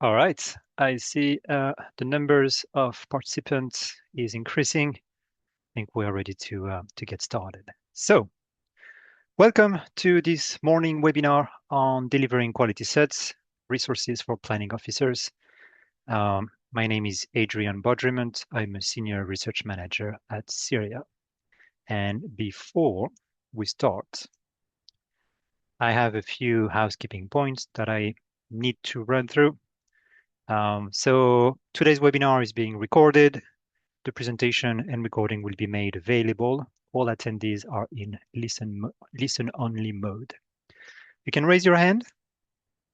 All right, I see the numbers of participants is increasing. I think we are ready to get started. So, welcome to this morning webinar on delivering quality sets, resources for planning officers. My name is Adrian Bodrimont. I'm a senior research manager at Syria. And before we start, I have a few housekeeping points that I need to run through. So today's webinar is being recorded. The presentation and recording will be made available. All attendees are in listen-only mode. You can raise your hand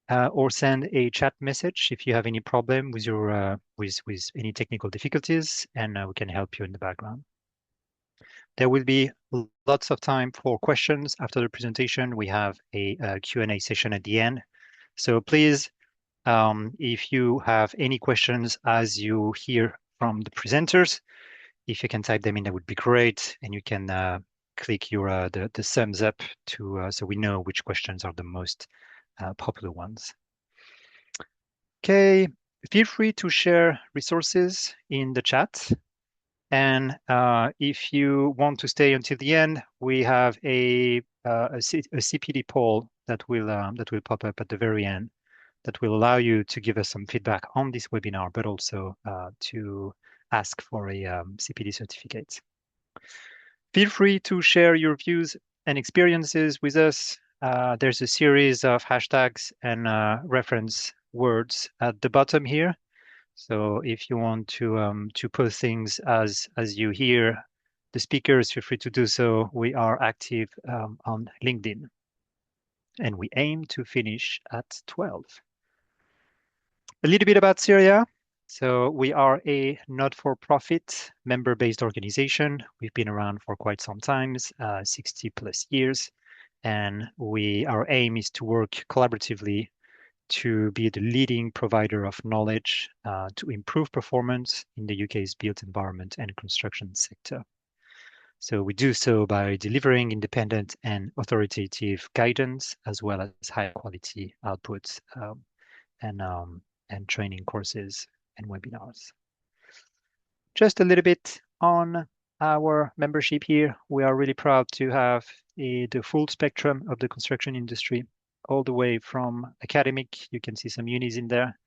or send a chat message if you have any problem with your with any technical difficulties, and we can help you in the background. There will be lots of time for questions after the presentation. We have a Q&A session at the end. So please, if you have any questions as you hear from the presenters, if you can type them in, that would be great. And you can click your the thumbs up to so we know which questions are the most popular ones. Okay, feel free to share resources in the chat. And if you want to stay until the end, we have a CPD poll that will pop up at the very end that will allow you to give us some feedback on this webinar, but also to ask for a CPD certificate. Feel free to share your views and experiences with us. There's a series of hashtags and reference words at the bottom here. So if you want to put things as you hear the speakers, feel free to do so. We are active on LinkedIn, and we aim to finish at 12. A little bit about Syria. So we are a not-for-profit member-based organization. We've been around for quite some time, 60 plus years. And our aim is to work collaboratively to be the leading provider of knowledge to improve performance in the UK's built environment and construction sector. So we do so by delivering independent and authoritative guidance, as well as high quality outputs and training courses and webinars. Just a little bit on our membership here. We are really proud to have the full spectrum of the construction industry, all the way from academic, you can see some unis in there,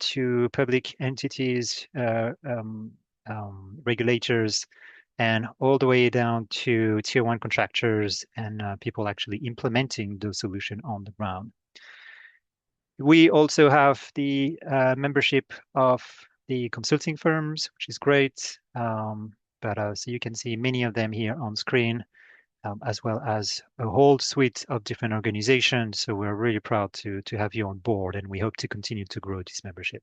to public entities, regulators, and all the way down to tier one contractors and people actually implementing those solutions on the ground. We also have the membership of the consulting firms, which is great. So you can see many of them here on screen, as well as a whole suite of different organizations. So we're really proud to have you on board, and we hope to continue to grow this membership.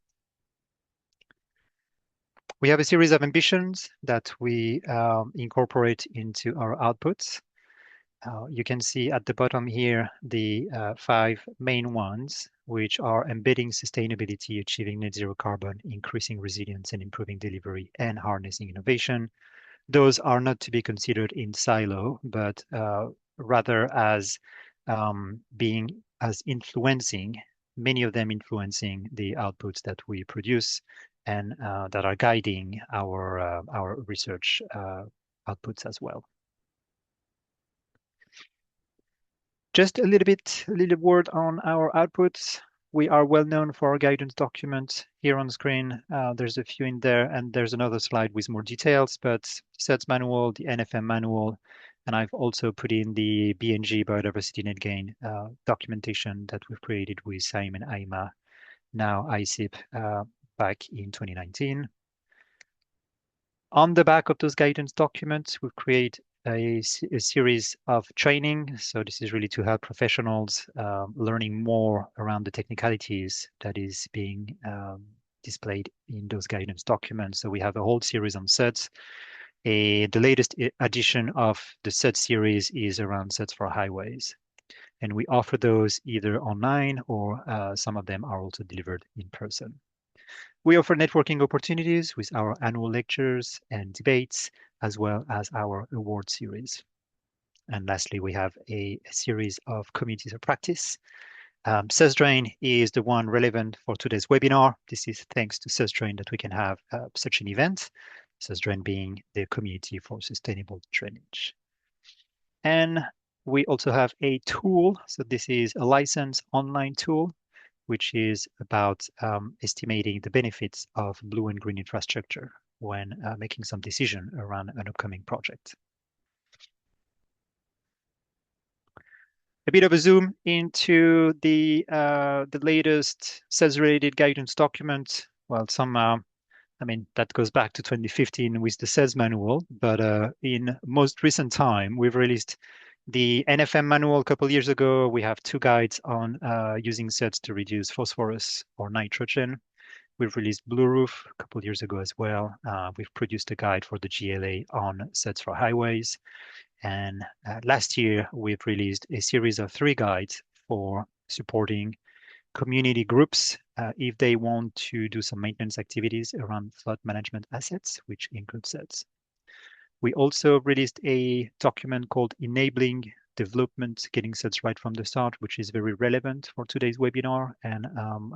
We have a series of ambitions that we incorporate into our outputs. You can see at the bottom here the 5 main ones, which are embedding sustainability, achieving net zero carbon, increasing resilience and improving delivery, and harnessing innovation. Those are not to be considered in silo, but rather as influencing, many of them influencing the outputs that we produce and that are guiding our research outputs as well. Just a little word on our outputs. We are well known for our guidance documents here on screen. There's a few in there, and there's another slide with more details, but SuDS manual, the NFM manual, and I've also put in the BNG biodiversity net gain documentation that we've created with SAIM and AIMA, now ICIP, back in 2019. On the back of those guidance documents, we've created a series of training. So this is really to help professionals learning more around the technicalities that is being displayed in those guidance documents. So we have a whole series on SuDS. The latest edition of the SuDS series is around SuDS for highways. And we offer those either online or some of them are also delivered in person. We offer networking opportunities with our annual lectures and debates, as well as our award series. And lastly, we have a series of communities of practice SuDS is the one relevant for today's webinar. This is thanks to SuDS that we can have such an event, SuDS being the Community for Sustainable Drainage. And we also have a tool. So this is a licensed online tool, which is about estimating the benefits of blue and green infrastructure when making some decision around an upcoming project. A bit of a zoom into the latest SES-related guidance document. Well, I mean, that goes back to 2015 with the SES manual, but in most recent time, we've released the NFM manual a couple of years ago. We have two guides on using SEDS to reduce phosphorus or nitrogen. We've released Blue Roof a couple of years ago as well. We've produced a guide for the GLA on SEDS for highways. And last year, we've released a series of 3 guides for supporting community groups if they want to do some maintenance activities around flood management assets, which include SEDS. We also released a document called Enabling Development, Getting SEDS Right from the Start, which is very relevant for today's webinar. And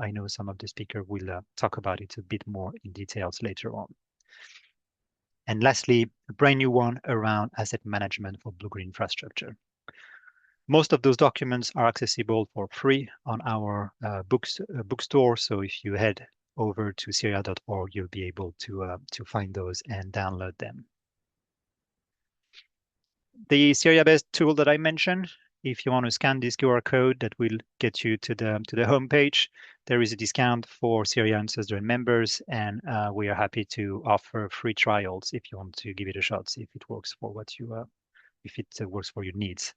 I know some of the speakers will talk about it a bit more in details later on. And lastly, a brand new one around asset management for blue-green infrastructure. Most of those documents are accessible for free on our bookstore. So if you head over to syria.org, you'll be able to find those and download them. The Syria-based tool that I mentioned, if you want to scan this QR code, that will get you to the home page. There is a discount for Syria and SuDS members, and we are happy to offer free trials if you want to give it a shot, see if it works for what you if it works for your needs.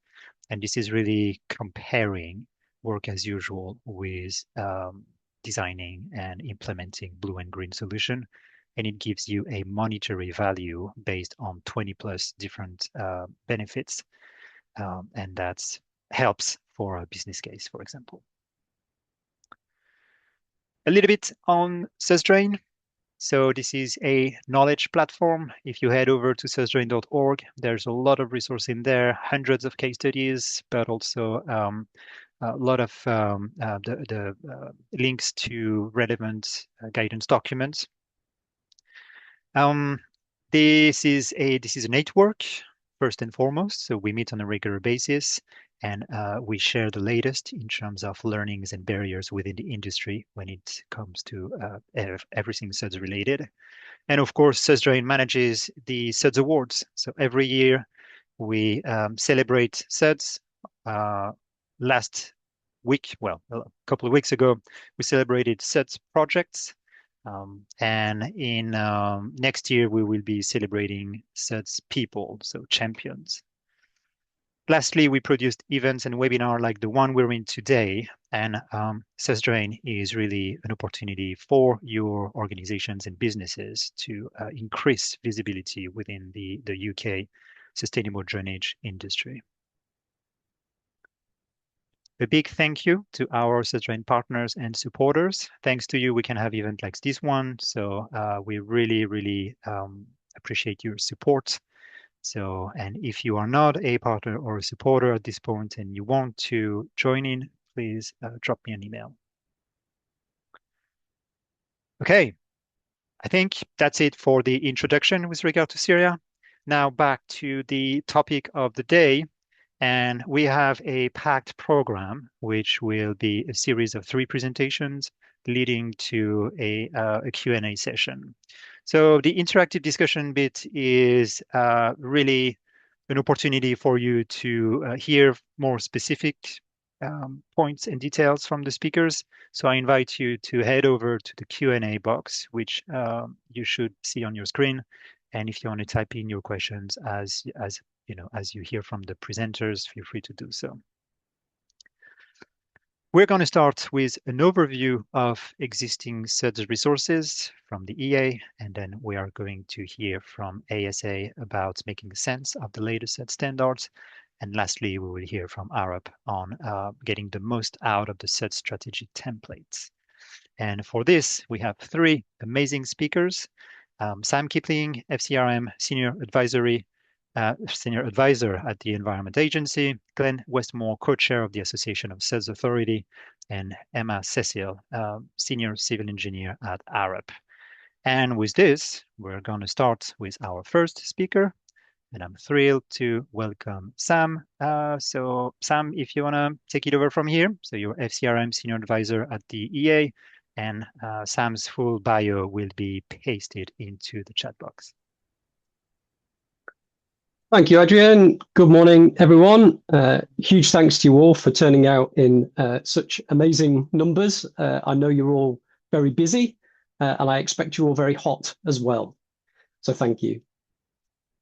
And this is really comparing work as usual with designing and implementing blue and green solution. And it gives you a monetary value based on 20 plus different benefits. And that helps for a business case, for example. A little bit on SuDS. So this is a knowledge platform. If you head over to susdrain.org, there's a lot of resources in there, hundreds of case studies, but also a lot of the links to relevant guidance documents. This is a network first and foremost. So we meet on a regular basis, and we share the latest in terms of learnings and barriers within the industry when it comes to everything SuDS related. And of course, SuDS manages the SuDS Awards. So every year we celebrate SuDS. Last week, well, a couple of weeks ago, we celebrated SuDS projects. And in next year, we will be celebrating SuDS people, so champions. Lastly, we produced events and webinars like the one we're in today, and SuDS is really an opportunity for your organizations and businesses to increase visibility within the UK sustainable drainage industry. A big thank you to our SuDS partners and supporters. Thanks to you, we can have events like this one. So we really, really appreciate your support. So, and if you are not a partner or a supporter at this point and you want to join in, please drop me an email. Okay, I think that's it for the introduction with regard to Syria. Now back to the topic of the day. And we have a packed program, which will be a series of 3 presentations leading to a Q&A session. So the interactive discussion bit is really an opportunity for you to hear more specific points and details from the speakers. So I invite you to head over to the Q&A box, which you should see on your screen. And if you want to type in your questions as you hear from the presenters, feel free to do so. We're going to start with an overview of existing SuDS resources from the EA, and then we are going to hear from ASA about making sense of the latest SuDS standards. And lastly, we will hear from Arup on getting the most out of the SuDS strategy templates. And for this, we have 3 amazing speakers. Sam Kipling, FCRM Senior Advisory, Senior Advisor at the Environment Agency, Glenn Westmore, Co-Chair of the Association of SuDS Authority, and Emma Cecil, Senior Civil Engineer at Arup. And with this, we're going to start with our first speaker, and I'm thrilled to welcome Sam. So Sam, if you want to take it over from here, so you're FCRM Senior Advisor at the EA, and Sam's full bio will be pasted into the chat box. Thank you, Adrian. Good morning, everyone. Huge thanks to you all for turning out in such amazing numbers. I know you're all very busy, and I expect you're all very hot as well. So thank you.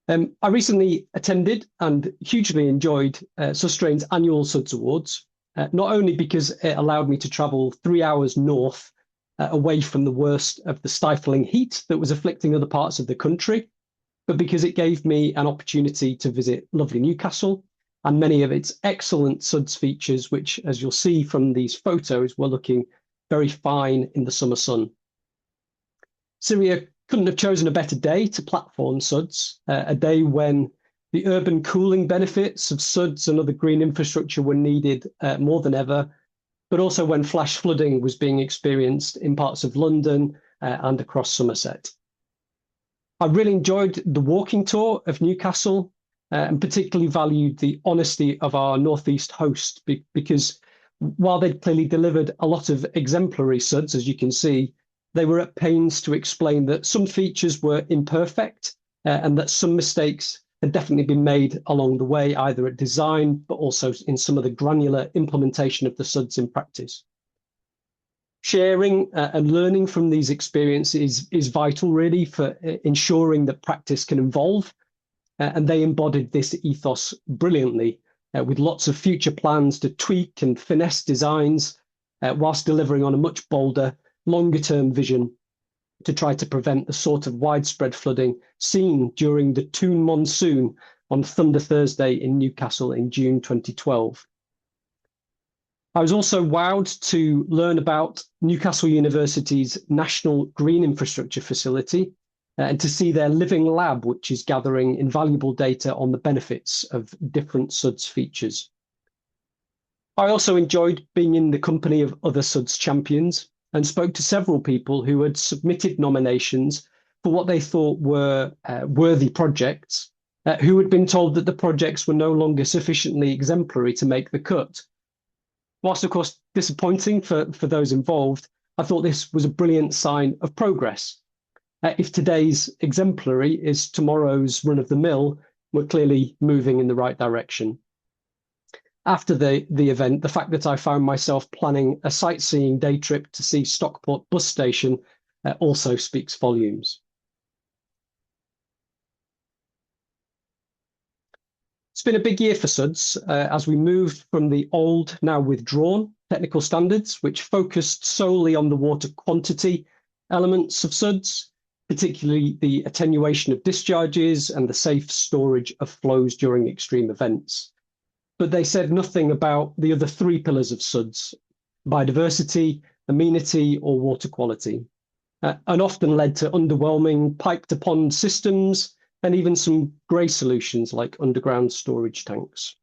I recently attended and hugely enjoyed Sustrain's annual SuDS Awards, not only because it allowed me to travel 3 hours north away from the worst of the stifling heat that was afflicting other parts of the country, but because it gave me an opportunity to visit lovely Newcastle and many of its excellent SuDS features, which, as you'll see from these photos, were looking very fine in the summer sun. Syria couldn't have chosen a better day to platform SuDS, a day when the urban cooling benefits of SuDS and other green infrastructure were needed more than ever, but also when flash flooding was being experienced in parts of London and across Somerset. I really enjoyed the walking tour of Newcastle and particularly valued the honesty of our Northeast host because while they'd clearly delivered a lot of exemplary SuDS, as you can see, they were at pains to explain that some features were imperfect and that some mistakes had definitely been made along the way, either at design, but also in some of the granular implementation of the SuDS in practice. Sharing and learning from these experiences is vital, really, for ensuring that practice can evolve. And they embodied this ethos brilliantly, with lots of future plans to tweak and finesse designs, whilst delivering on a much bolder, longer-term vision to try to prevent the sort of widespread flooding seen during the Toon monsoon on Thunder Thursday in Newcastle in June 2012. I was also wowed to learn about Newcastle University's National Green Infrastructure Facility and to see their living lab, which is gathering invaluable data on the benefits of different SuDS features. I also enjoyed being in the company of other SuDS champions and spoke to several people who had submitted nominations for what they thought were worthy projects, who had been told that the projects were no longer sufficiently exemplary to make the cut. Whilst, of course, disappointing for those involved, I thought this was a brilliant sign of progress. If today's exemplary is tomorrow's run-of-the-mill, we're clearly moving in the right direction. After the event, the fact that I found myself planning a sightseeing day trip to see Stockport bus station also speaks volumes. It's been a big year for SuDS as we moved from the old, now withdrawn, technical standards, which focused solely on the water quantity elements of SuDS, particularly the attenuation of discharges and the safe storage of flows during extreme events. But they said nothing about the other three pillars of SuDS: biodiversity, amenity, or water quality, and often led to underwhelming pipe-to-pond systems and even some grey solutions like underground storage tanks.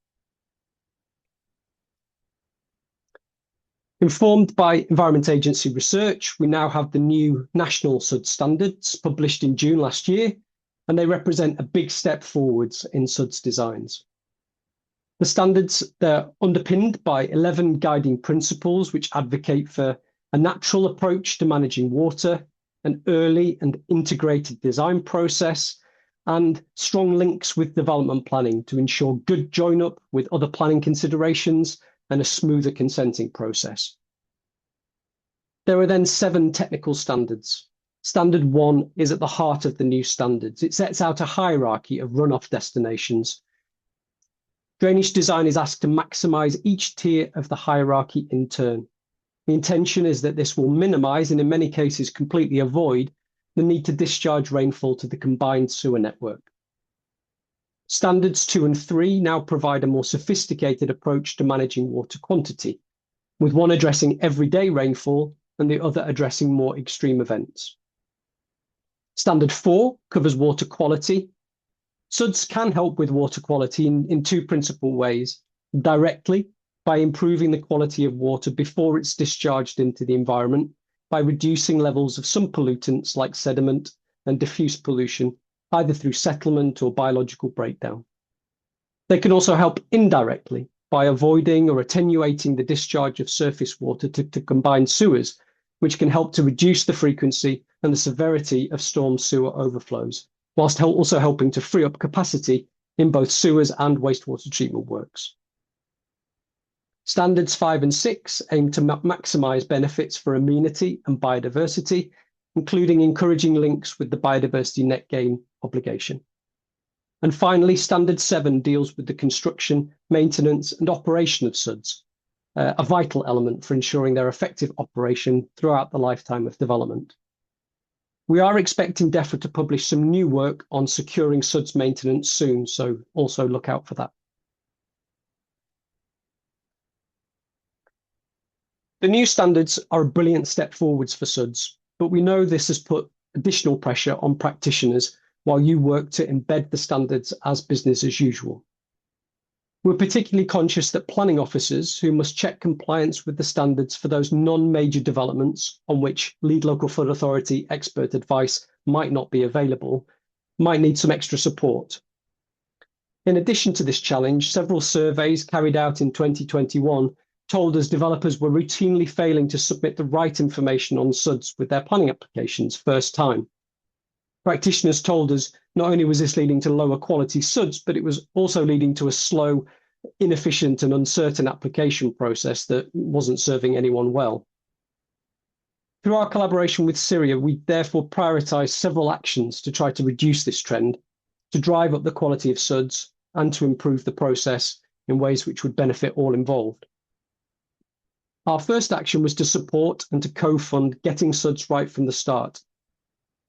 Informed by Environment Agency research, we now have the new national SuDS standards published in June last year, and they represent a big step forwards in SuDS designs. The standards, they're underpinned by 11 guiding principles which advocate for a natural approach to managing water, an early and integrated design process, and strong links with development planning to ensure good join-up with other planning considerations and a smoother consenting process. There are then 7 technical standards. Standard 1 is at the heart of the new standards. It sets out a hierarchy of runoff destinations. Drainage design is asked to maximise each tier of the hierarchy in turn. The intention is that this will minimise, and in many cases completely avoid, the need to discharge rainfall to the combined sewer network. Standards 2 and 3 now provide a more sophisticated approach to managing water quantity, with one addressing everyday rainfall and the other addressing more extreme events. Standard 4 covers water quality, SuDS can help with water quality in two principal ways: directly, by improving the quality of water before it's discharged into the environment, by reducing levels of some pollutants like sediment and diffuse pollution, either through settlement or biological breakdown. They can also help indirectly by avoiding or attenuating the discharge of surface water to combined sewers, which can help to reduce the frequency and the severity of storm sewer overflows, whilst also helping to free up capacity in both sewers and wastewater treatment works. Standards 5 and 6 aim to maximise benefits for amenity and biodiversity, including encouraging links with the biodiversity net gain obligation. And finally, Standard 7 deals with the construction, maintenance and operation of SuDS, a vital element for ensuring their effective operation throughout the lifetime of development. We are expecting DEFRA to publish some new work on securing SuDS maintenance soon, so also look out for that. The new standards are a brilliant step forwards for SuDS, but we know this has put additional pressure on practitioners while you work to embed the standards as business as usual. We're particularly conscious that planning officers who must check compliance with the standards for those non-major developments on which lead local flood authority expert advice might not be available, might need some extra support. In addition to this challenge, several surveys carried out in 2021 told us developers were routinely failing to submit the right information on SuDS with their planning applications first time. Practitioners told us not only was this leading to lower quality SuDS, but it was also leading to a slow, inefficient and uncertain application process that wasn't serving anyone well. Through our collaboration with Syria, we therefore prioritised several actions to try to reduce this trend, to drive up the quality of SuDS and to improve the process in ways which would benefit all involved. Our first action was to support and to co-fund getting SuDS right from the start.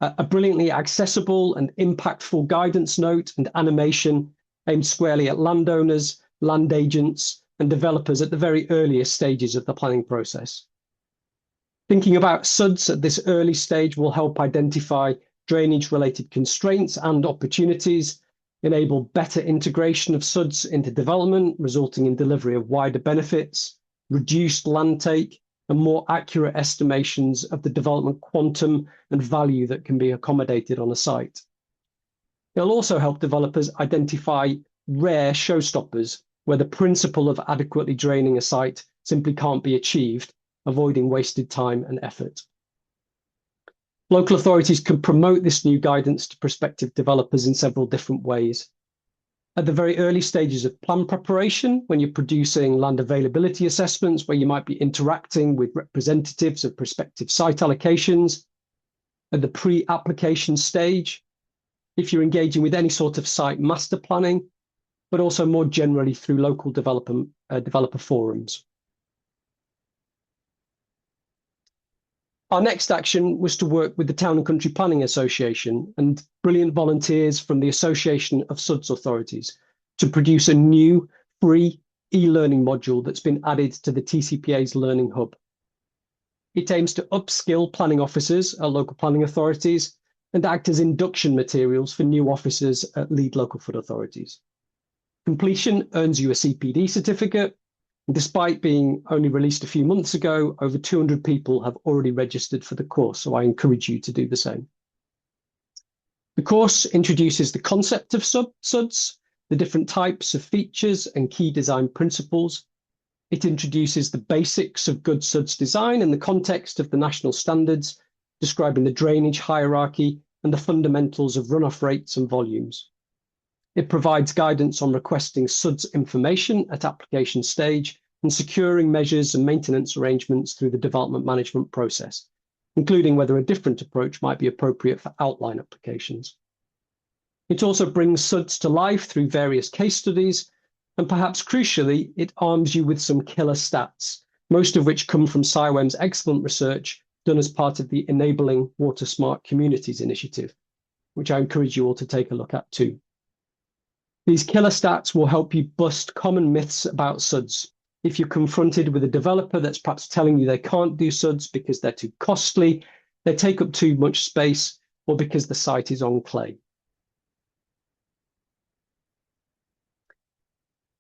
A brilliantly accessible and impactful guidance note and animation aimed squarely at landowners, land agents, and developers at the very earliest stages of the planning process. Thinking about SuDS at this early stage will help identify drainage-related constraints and opportunities, enable better integration of SuDS into development, resulting in delivery of wider benefits, reduced land take, and more accurate estimations of the development quantum and value that can be accommodated on a site. It'll also help developers identify rare showstoppers where the principle of adequately draining a site simply can't be achieved, avoiding wasted time and effort. Local authorities can promote this new guidance to prospective developers in several different ways. At the very early stages of plan preparation, when you're producing land availability assessments, where you might be interacting with representatives of prospective site allocations, at the pre-application stage, if you're engaging with any sort of site master planning, but also more generally through local developer forums. Our next action was to work with the Town and Country Planning Association and brilliant volunteers from the Association of SuDS Authorities to produce a new free e-learning module that's been added to the TCPA's Learning Hub. It aims to upskill planning officers at local planning authorities and act as induction materials for new officers at lead local flood authorities. Completion earns you a CPD certificate. Despite being only released a few months ago, over 200 people have already registered for the course, so I encourage you to do the same. The course introduces the concept of SuDS, the different types of features and key design principles. It introduces the basics of good SuDS design in the context of the national standards, describing the drainage hierarchy and the fundamentals of runoff rates and volumes. It provides guidance on requesting SuDS information at application stage and securing measures and maintenance arrangements through the development management process, including whether a different approach might be appropriate for outline applications. It also brings SuDS to life through various case studies, and perhaps crucially, it arms you with some killer stats, most of which come from CIWEM's excellent research done as part of the Enabling Water Smart Communities initiative, which I encourage you all to take a look at too. These killer stats will help you bust common myths about SuDS. If you're confronted with a developer that's perhaps telling you they can't do SuDS because they're too costly, they take up too much space, or because the site is on clay.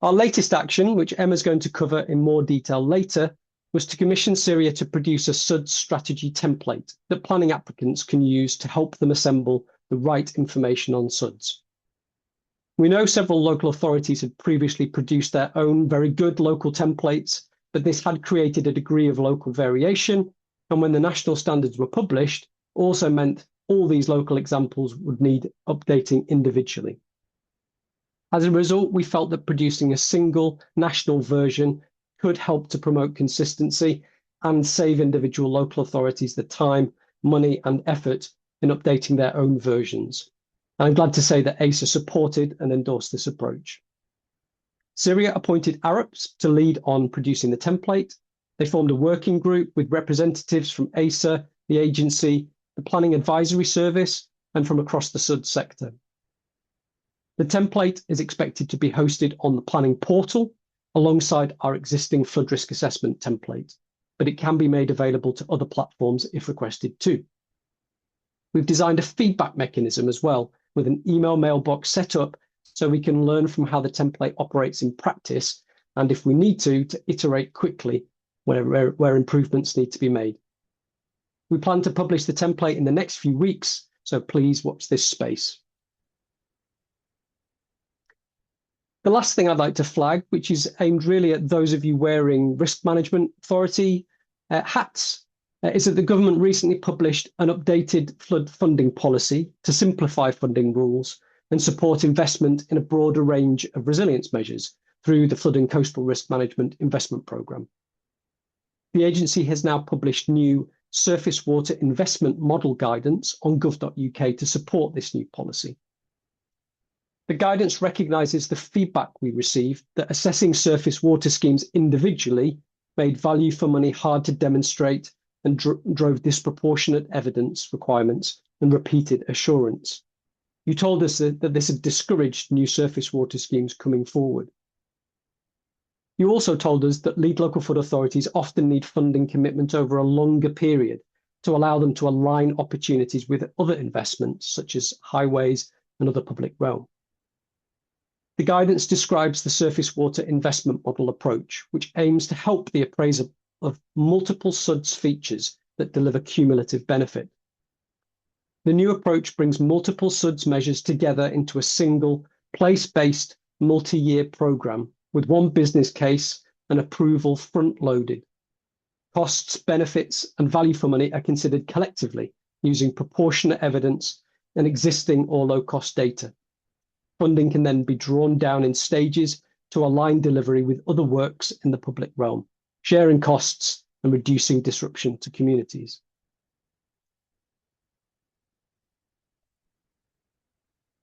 Our latest action, which Emma's going to cover in more detail later, was to commission SuDS to produce a SuDS strategy template that planning applicants can use to help them assemble the right information on SuDS. We know several local authorities had previously produced their own very good local templates, but this had created a degree of local variation, and when the national standards were published, also meant all these local examples would need updating individually. As a result, we felt that producing a single national version could help to promote consistency and save individual local authorities the time, money, and effort in updating their own versions. I'm glad to say that ACER supported and endorsed this approach. SuDS appointed Arabs to lead on producing the template. They formed a working group with representatives from ACER, the agency, the Planning Advisory Service, and from across the SuDS sector. The template is expected to be hosted on the planning portal alongside our existing flood risk assessment template, but it can be made available to other platforms if requested too. We've designed a feedback mechanism as well, with an email mailbox set up so we can learn from how the template operates in practice, and if we need to iterate quickly where improvements need to be made. We plan to publish the template in the next few weeks, so please watch this space. The last thing I'd like to flag, which is aimed really at those of you wearing risk management authority hats, is that the government recently published an updated flood funding policy to simplify funding rules and support investment in a broader range of resilience measures through the Flood and Coastal Risk Management Investment Programme. The agency has now published new surface water investment model guidance on gov.uk to support this new policy. The guidance recognises the feedback we received that assessing surface water schemes individually made value for money hard to demonstrate and drove disproportionate evidence requirements and repeated assurance. You told us that this had discouraged new surface water schemes coming forward. You also told us that lead local flood authorities often need funding commitment over a longer period to allow them to align opportunities with other investments, such as highways and other public realm. The guidance describes the surface water investment model approach, which aims to help the appraisal of multiple SuDS features that deliver cumulative benefit. The new approach brings multiple SuDS measures together into a single place-based multi-year programme with one business case and approval front-loaded. Costs, benefits, and value for money are considered collectively using proportionate evidence and existing or low-cost data. Funding can then be drawn down in stages to align delivery with other works in the public realm, sharing costs and reducing disruption to communities.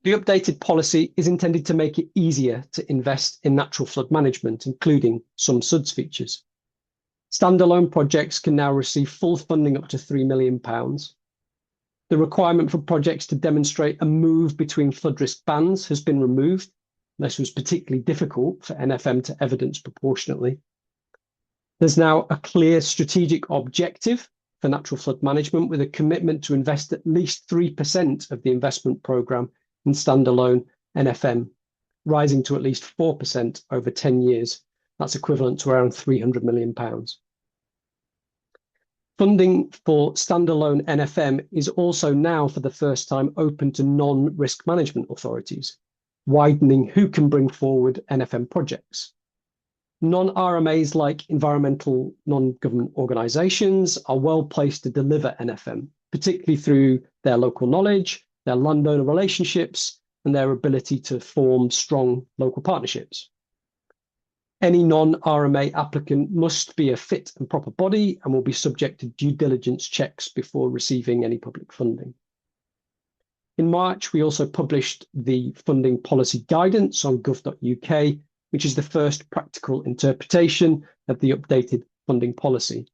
The updated policy is intended to make it easier to invest in natural flood management, including some SuDS features. Standalone projects can now receive full funding up to £3 million. The requirement for projects to demonstrate a move between flood risk bands has been removed. This was particularly difficult for NFM to evidence proportionately. There's now a clear strategic objective for natural flood management with a commitment to invest at least 3% of the investment programme in standalone NFM, rising to at least 4% over 10 years. That's equivalent to around £300 million. Funding for standalone NFM is also now for the first time open to non-risk management authorities, widening who can bring forward NFM projects. Non-RMAs like environmental non-government organisations are well placed to deliver NFM, particularly through their local knowledge, their landowner relationships, and their ability to form strong local partnerships. Any non-RMA applicant must be a fit and proper body and will be subject to due diligence checks before receiving any public funding. In March, we also published the funding policy guidance on gov.uk, which is the first practical interpretation of the updated funding policy.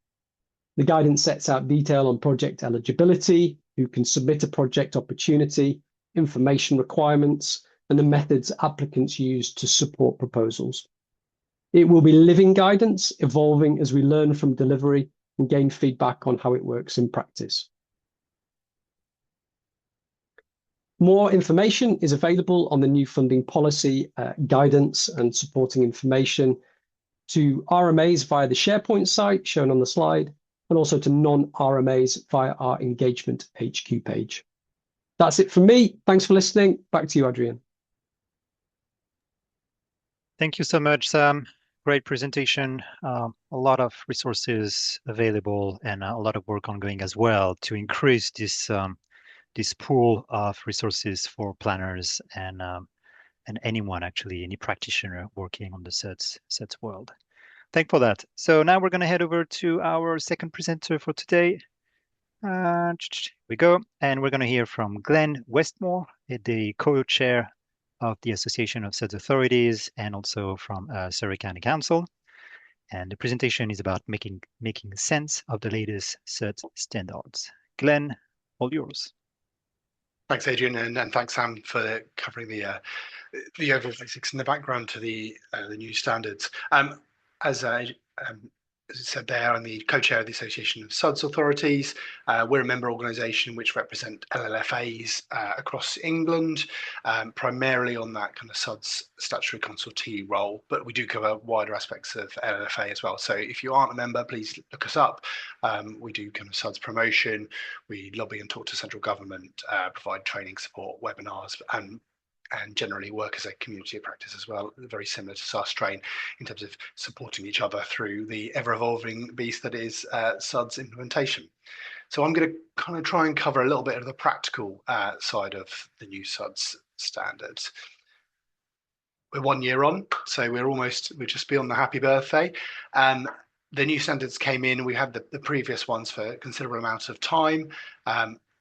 The guidance sets out detail on project eligibility, who can submit a project opportunity, information requirements, and the methods applicants use to support proposals. It will be living guidance, evolving as we learn from delivery and gain feedback on how it works in practice. More information is available on the new funding policy guidance and supporting information to RMAs via the SharePoint site shown on the slide, and also to non-RMAs via our engagement HQ page. That's it from me. Thanks for listening. Back to you, Adrian. Thank you so much, Sam. Great presentation. A lot of resources available and a lot of work ongoing as well to increase this pool of resources for planners and anyone actually, any practitioner working on the SuDS world. Thank you for that. So now we're going to head over to our second presenter for today. Here we go. And we're going to hear from Glenn Westmore, the co-chair of the Association of SuDS Authorities and also from Surrey County Council. And the presentation is about making sense of the latest SuDS standards. Glenn, all yours. Thanks, Adrian, and thanks, Sam, for covering the overall basics and the background to the new standards. As I said there, I'm the co-chair of the Association of SuDS Authorities. We're a member organisation which represent LLFAs across England, primarily on that kind of SuDS statutory consultee role, but we do cover wider aspects of LLFA as well. So if you aren't a member, please look us up. We do kind of SuDS promotion, we lobby and talk to central government, provide training support, webinars, and generally work as a community of practice as well, very similar to SuS Train in terms of supporting each other through the ever-evolving beast that is SuDS implementation. So I'm going to kind of try and cover a little bit of the practical side of the new SuDS standards. We're 1 year on, so we're just beyond the happy birthday. The new standards came in, we had the previous ones for a considerable amount of time.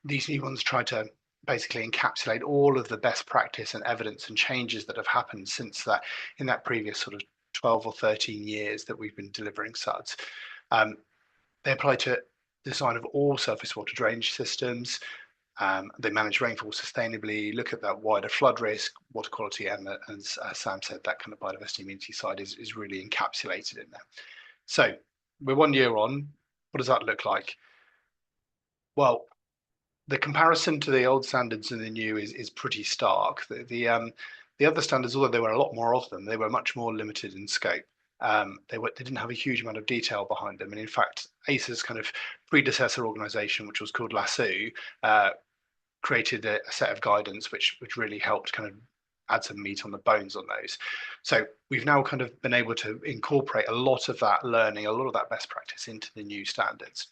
These new ones try to basically encapsulate all of the best practice and evidence and changes that have happened since that, in that previous sort of 12 or 13 years that we've been delivering SuDS. They apply to design of all surface water drainage systems. They manage rainfall sustainably, look at that wider flood risk, water quality, and as Sam said, that kind of biodiversity immunity side is really encapsulated in there. So we're 1 year on. What does that look like? Well, the comparison to the old standards and the new is pretty stark. The other standards, although there were a lot more of them, they were much more limited in scope. They didn't have a huge amount of detail behind them. And in fact, ACE's kind of predecessor organisation, which was called LASU, created a set of guidance which really helped kind of add some meat on the bones on those. So we've now kind of been able to incorporate a lot of that learning, a lot of that best practice into the new standards.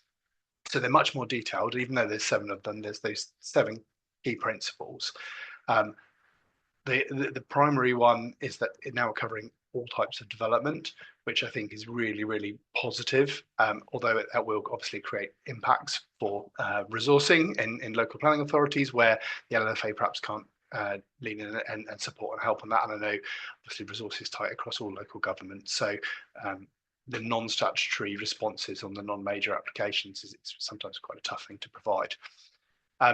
So they're much more detailed, even though there's 7 of them, there's those 7 key principles. The primary one is that it's now covering all types of development, which I think is really, really positive, although that will obviously create impacts for resourcing in local planning authorities where the LLFA perhaps can't lean in and support and help on that. And I know obviously resources tight across all local governments. So the non-statutory responses on the non-major applications it's sometimes quite a tough thing to provide. I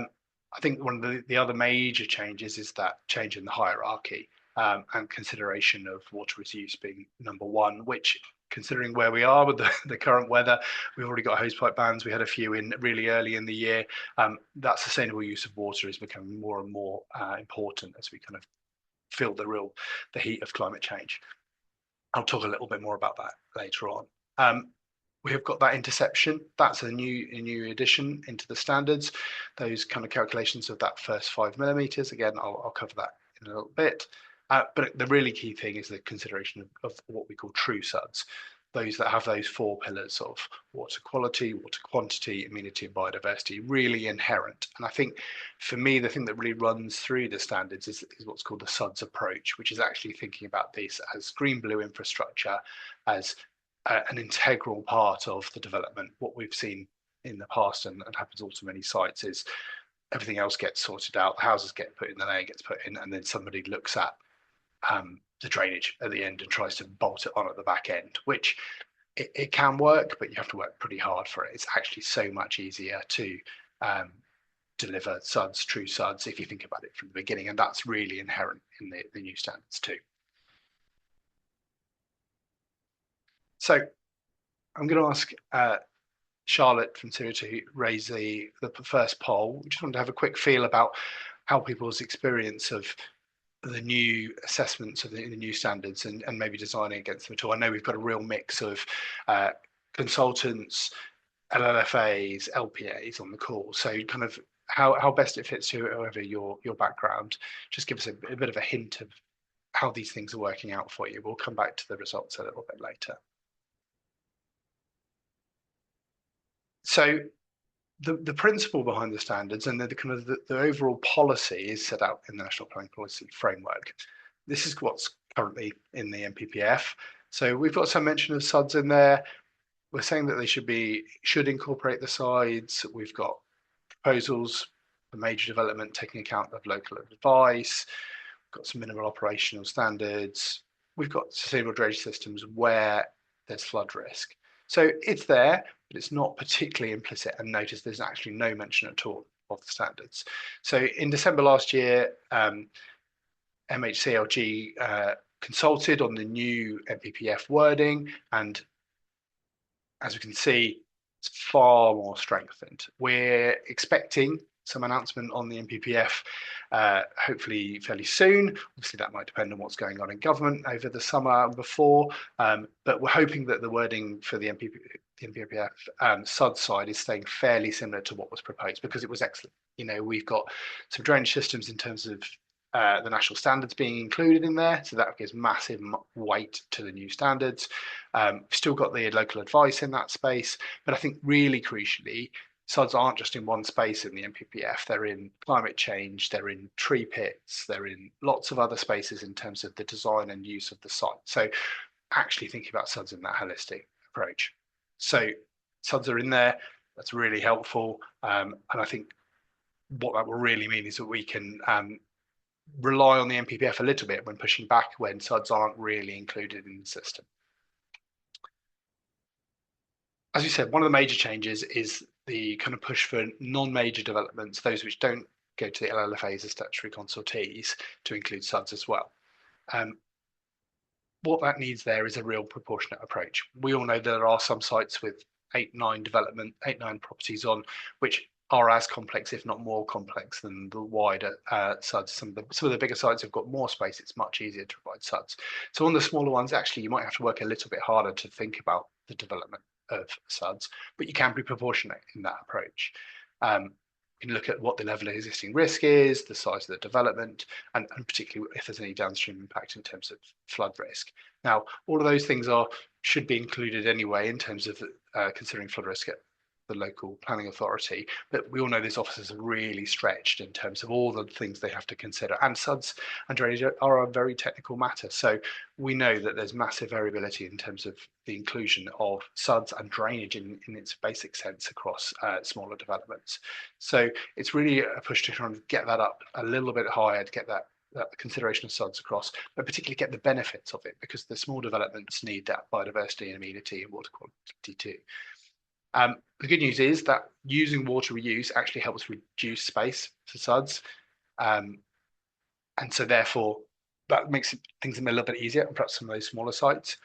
think one of the other major changes is that change in the hierarchy and consideration of water use being number 1, which, considering where we are with the current weather, we've already got hosepipe bans. We had a few in really early in the year. That sustainable use of water is becoming more and more important as we kind of feel the heat of climate change. I'll talk a little bit more about that later on. We have got that interception. That's a new addition into the standards. Those kind of calculations of that first 5 millimeters. Again, I'll cover that in a little bit. But the really key thing is the consideration of what we call true SuDS. Those that have those 4 pillars of water quality, water quantity, amenity, and biodiversity, really inherent. And I think for me, the thing that really runs through the standards is what's called the SuDS approach, which is actually thinking about this as green-blue infrastructure, as an integral part of the development. What we've seen in the past and happens all to many sites is everything else gets sorted out, the houses get put in, the layer gets put in, and then somebody looks at the drainage at the end and tries to bolt it on at the back end, which it can work, but you have to work pretty hard for it. It's actually so much easier to deliver SuDS, true SuDS, if you think about it from the beginning, and that's really inherent in the new standards too. So I'm going to ask Charlotte from SuDS to raise the first poll. We just wanted to have a quick feel about how people's experience of the new assessments of the new standards and maybe designing against them at all. I know we've got a real mix of consultants, LLFAs, LPAs on the call. So kind of how best it fits to whoever your background. Just give us a bit of a hint of how these things are working out for you. We'll come back to the results a little bit later. So the principle behind the standards and the kind of the overall policy is set out in the National Planning Policy Framework. This is what's currently in the NPPF. So we've got some mention of SuDS in there. We're saying that they should incorporate the sides. We've got proposals for major development taking account of local advice. We've got some minimal operational standards. We've got sustainable drainage systems where there's flood risk. So it's there, but it's not particularly implicit. And notice there's actually no mention at all of the standards. So in December last year, MHCLG consulted on the new NPPF wording, and as we can see, it's far more strengthened. We're expecting some announcement on the NPPF, hopefully fairly soon. Obviously, that might depend on what's going on in government over the summer and before, but we're hoping that the wording for the NPPF SuDS side is staying fairly similar to what was proposed, because it was excellent. You know, we've got some drainage systems in terms of the national standards being included in there, so that gives massive weight to the new standards. We've still got the local advice in that space, but I think really crucially, SuDS aren't just in one space in the NPPF. They're in climate change, they're in tree pits, they're in lots of other spaces in terms of the design and use of the site. So actually thinking about SuDS in that holistic approach. So SuDS are in there, that's really helpful. And I think what that will really mean is that we can rely on the NPPF a little bit when pushing back when SuDS aren't really included in the system. As we said, one of the major changes is the kind of push for non-major developments, those which don't go to the LLFAs as statutory consultees, to include SuDS as well. What that needs there is a real proportionate approach. We all know there are some sites with 8-9 properties on, which are as complex, if not more complex, than the wider SuDS. Some of the bigger sites have got more space. It's much easier to provide SuDS. So on the smaller ones, actually, you might have to work a little bit harder to think about the development of SuDS, but you can be proportionate in that approach. You can look at what the level of existing risk is, the size of the development, and particularly if there's any downstream impact in terms of flood risk. Now, all of those things should be included anyway in terms of considering flood risk at the local planning authority, but we all know these officers are really stretched in terms of all the things they have to consider, and SuDS and drainage are a very technical matter, so we know that there's massive variability in terms of the inclusion of SuDS and drainage in its basic sense across smaller developments. So it's really a push to try and get that up a little bit higher, to get that consideration of SuDS across, but particularly get the benefits of it, because the small developments need that biodiversity and amenity and water quality too. The good news is that using water reuse actually helps reduce space for SuDS. And so therefore, that makes things a little bit easier, perhaps some of those smaller sites.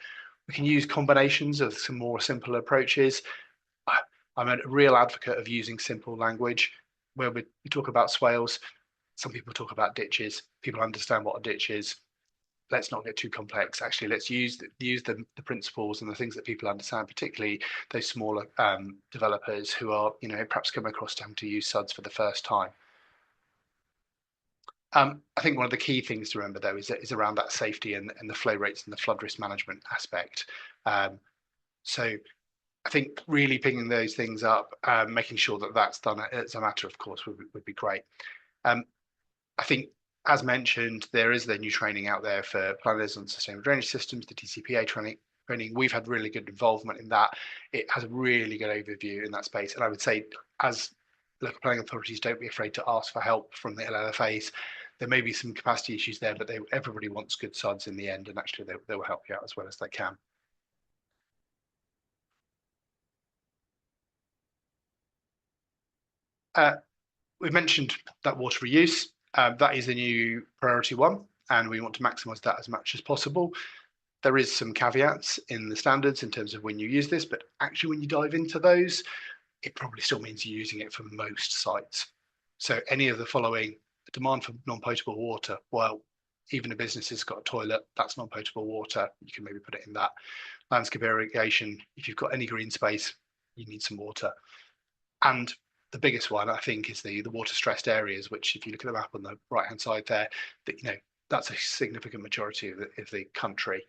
We can use combinations of some more simple approaches. I'm a real advocate of using simple language. Where we talk about swales, some people talk about ditches. People understand what a ditch is. Let's not get too complex. Actually, let's use the principles and the things that people understand, particularly those smaller developers who are, perhaps come across having to use SuDS for the first time. I think one of the key things to remember, though, is around that safety and the flow rates and the flood risk management aspect. So I think really picking those things up, making sure that that's done as a matter of course would be great. I think, as mentioned, there is the new training out there for planners on sustainable drainage systems, the TCPA training. We've had really good involvement in that. It has a really good overview in that space. And I would say, as local planning authorities, don't be afraid to ask for help from the LLFAs. There may be some capacity issues there, but everybody wants good SuDS in the end, and actually they will help you out as well as they can. We've mentioned that water reuse. That is the new priority one, and we want to maximise that as much as possible. There is some caveats in the standards in terms of when you use this, but actually when you dive into those, it probably still means you're using it for most sites. So any of the following demand for non-potable water. Well, even a business has got a toilet, that's non-potable water. You can maybe put it in that. Landscape irrigation, if you've got any green space, you need some water. And the biggest one, I think, is the water stressed areas, which if you look at the map on the right hand side there, that that's a significant majority of the country.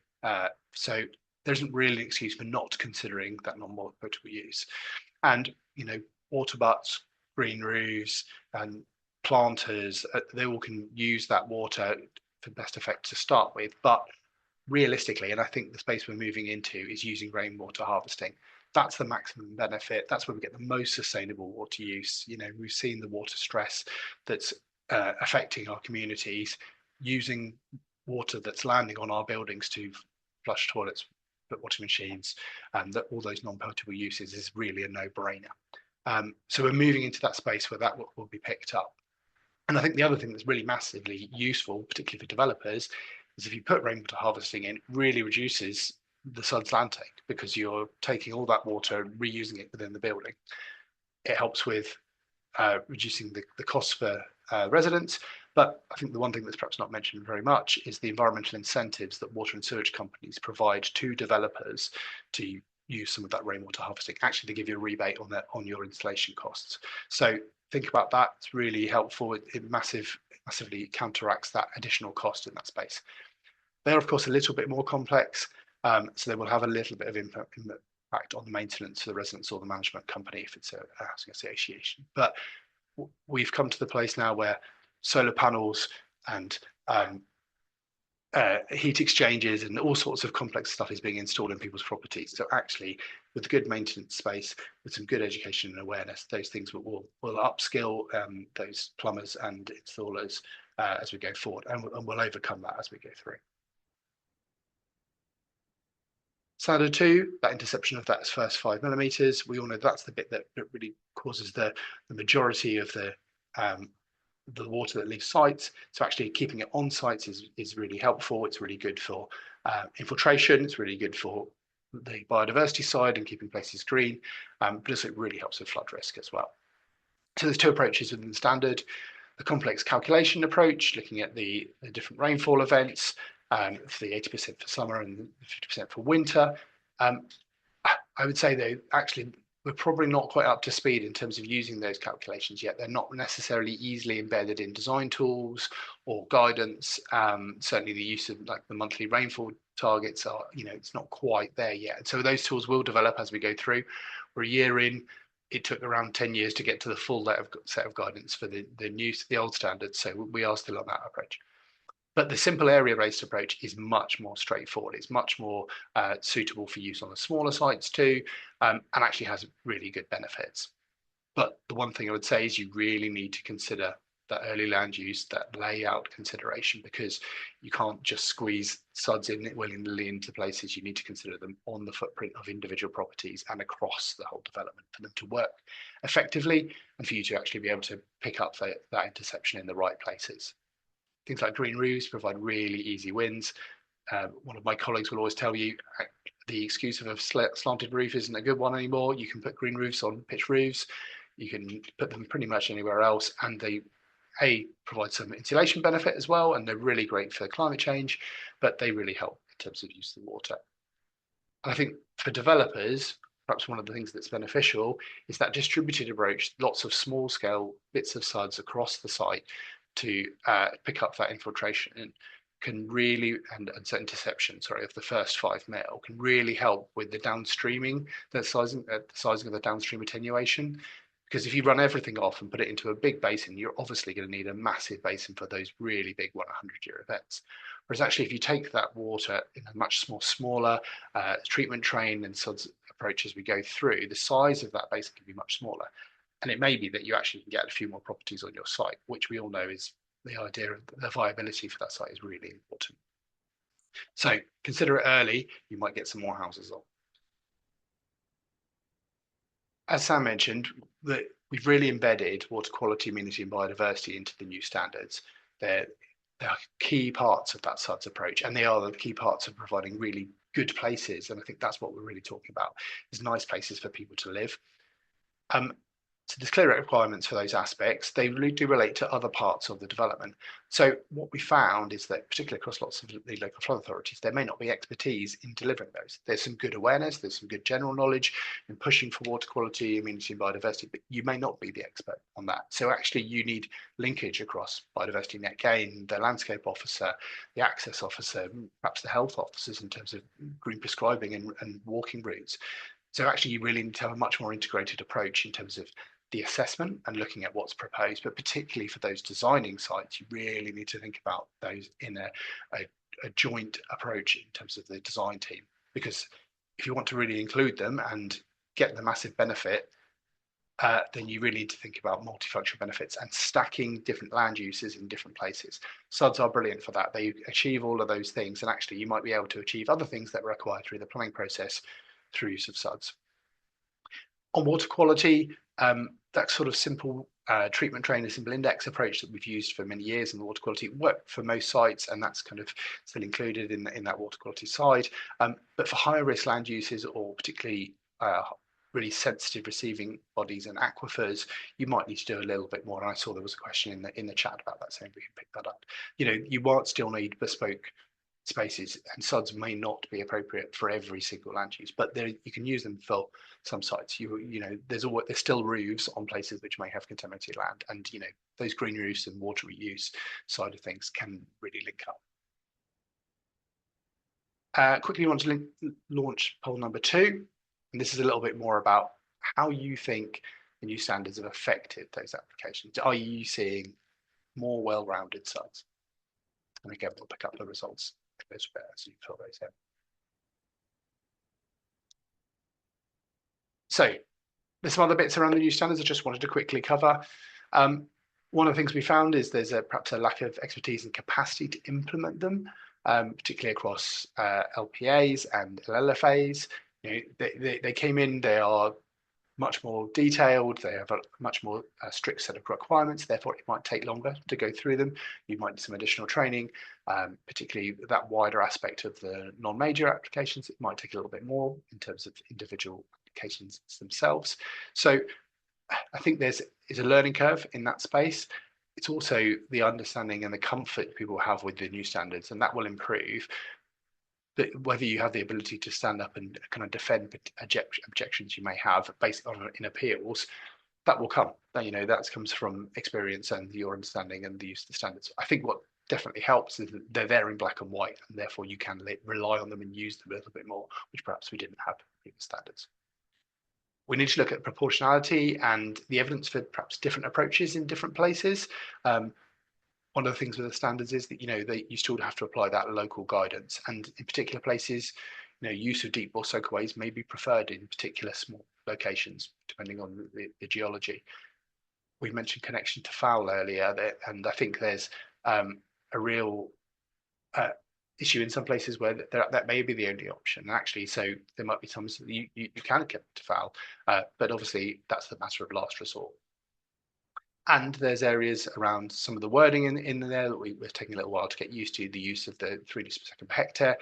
So there isn't really an excuse for not considering that non-potable use. And water butts, green roofs, and planters, they all can use that water for best effect to start with. But realistically, and I think the space we're moving into is using rainwater harvesting. That's the maximum benefit. That's where we get the most sustainable water use. We've seen the water stress that's affecting our communities. Using water that's landing on our buildings to flush toilets, put washing machines, and all those non-potable uses is really a no-brainer. So we're moving into that space where that will be picked up. And I think the other thing that's really massively useful, particularly for developers, is if you put rainwater harvesting in, it really reduces the SuDS land take, because you're taking all that water and reusing it within the building. It helps with reducing the costs for residents. But I think the one thing that's perhaps not mentioned very much is the environmental incentives that water and sewage companies provide to developers to use some of that rainwater harvesting. Actually, they give you a rebate on your installation costs. So think about that. It's really helpful. It massively counteracts that additional cost in that space. They're, of course, a little bit more complex, so they will have a little bit of impact on the maintenance for the residents or the management company if it's a housing association. But we've come to the place now where solar panels and heat exchangers and all sorts of complex stuff is being installed in people's properties. So actually, with good maintenance space, with some good education and awareness, those things will upskill those plumbers and installers as we go forward, and we'll overcome that as we go through. Standard 2, that interception of that first 5 millimeters, we all know that's the bit that really causes the majority of the water that leaves sites. So actually keeping it on sites is really helpful. It's really good for infiltration. It's really good for the biodiversity side and keeping places green, but also it really helps with flood risk as well. So there's 2 approaches within the standard. The complex calculation approach, looking at the different rainfall events, for the 80% for summer and 50% for winter. I would say though, actually, we're probably not quite up to speed in terms of using those calculations yet. They're not necessarily easily embedded in design tools or guidance. Certainly the use of like the monthly rainfall targets are, it's not quite there yet. And so those tools will develop as we go through. We're a year in. It took around 10 years to get to the full set of guidance for the old standards. So we are still on that approach. But the simple area-based approach is much more straightforward. It's much more suitable for use on the smaller sites too, and actually has really good benefits. But the one thing I would say is you really need to consider that early land use, that layout consideration, because you can't just squeeze SuDS in willingly into places. You need to consider them on the footprint of individual properties and across the whole development for them to work effectively and for you to actually be able to pick up that interception in the right places. Things like green roofs provide really easy wins. One of my colleagues will always tell you the excuse of a slanted roof isn't a good one anymore. You can put green roofs on pitched roofs. You can put them pretty much anywhere else, and they provide some insulation benefit as well, and they're really great for climate change, but they really help in terms of use of the water. I think for developers, perhaps one of the things that's beneficial is that distributed approach, lots of small scale bits of SuDS across the site to pick up that infiltration can really, and interception, of the first 5 mil can really help with the downstreaming, the sizing of the downstream attenuation. Because if you run everything off and put it into a big basin, you're obviously going to need a massive basin for those really big 100-year events. Whereas actually, if you take that water in a much smaller treatment train and SuDS approach as we go through, the size of that basin can be much smaller. And it may be that you actually can get a few more properties on your site, which we all know is the idea of the viability for that site is really important. So consider it early, you might get some more houses on. As Sam mentioned, that we've really embedded water quality, amenity and biodiversity into the new standards. They're key parts of that SuDS approach, and they are the key parts of providing really good places. And I think that's what we're really talking about, is nice places for people to live. So there's clear requirements for those aspects. They really do relate to other parts of the development. So what we found is that, particularly across lots of the local flood authorities, there may not be expertise in delivering those. There's some good awareness, there's some good general knowledge in pushing for water quality, amenity and biodiversity, but you may not be the expert on that. So actually you need linkage across biodiversity net gain, the landscape officer, the access officer, perhaps the health officers in terms of green prescribing and walking routes. So actually you really need to have a much more integrated approach in terms of the assessment and looking at what's proposed, but particularly for those designing sites, you really need to think about those in a joint approach in terms of the design team, because if you want to really include them and get the massive benefit, then you really need to think about multifunctional benefits and stacking different land uses in different places. SuDS are brilliant for that. They achieve all of those things, and actually you might be able to achieve other things that require through the planning process through use of SuDS. On water quality, that sort of simple treatment train, a simple index approach that we've used for many years in the water quality worked for most sites, and that's kind of still included in that water quality side. But for higher risk land uses, or particularly really sensitive receiving bodies and aquifers, you might need to do a little bit more. And I saw there was a question in the chat about that, saying we can pick that up. You might still need bespoke spaces, and SuDS may not be appropriate for every single land use, but you can use them for some sites. There's still roofs on places which may have contaminated land, and those green roofs and water reuse side of things can really link up. Quickly want to launch poll number 2, and this is a little bit more about how you think the new standards have affected those applications. Are you seeing more well-rounded sites? And again, we'll pick up the results as you fill those in. So there's some other bits around the new standards I just wanted to quickly cover. One of the things we found is there's perhaps a lack of expertise and capacity to implement them, particularly across LPAs and LLFAs. They came in, they are much more detailed, they have a much more strict set of requirements, therefore it might take longer to go through them. You might need some additional training, particularly that wider aspect of the non-major applications. It might take a little bit more in terms of individual applications themselves. So I think there's a learning curve in that space. It's also the understanding and the comfort people have with the new standards, and that will improve. But whether you have the ability to stand up and kind of defend objections you may have based on in appeals, that will come. That comes from experience and your understanding and the use of the standards. I think what definitely helps is that they're there in black and white, and therefore you can rely on them and use them a little bit more, which perhaps we didn't have in the standards. We need to look at proportionality and the evidence for perhaps different approaches in different places. One of the things with the standards is that you still have to apply that local guidance, and in particular places, use of deep bore soakaways may be preferred in particular small locations depending on the geology. We mentioned connection to foul earlier, and I think there's a real issue in some places where that may be the only option. And actually, so there might be times that you can connect to foul, but obviously that's the matter of last resort. And there's areas around some of the wording in there that we're taking a little while to get used to, the use of the 3 liters per second per hectare.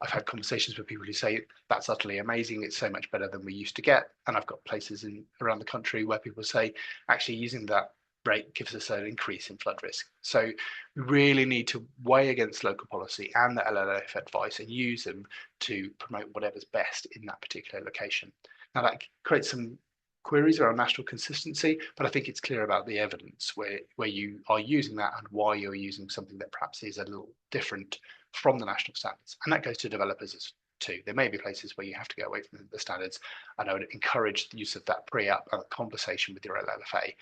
I've had conversations with people who say that's utterly amazing, it's so much better than we used to get. And I've got places around the country where people say actually using that rate gives us an increase in flood risk. So we really need to weigh against local policy and the LLF advice and use them to promote whatever's best in that particular location. Now that creates some queries around national consistency, but I think it's clear about the evidence where you are using that and why you're using something that perhaps is a little different from the national standards. And that goes to developers too. There may be places where you have to go away from the standards, and I would encourage the use of that pre-app conversation with your LLFA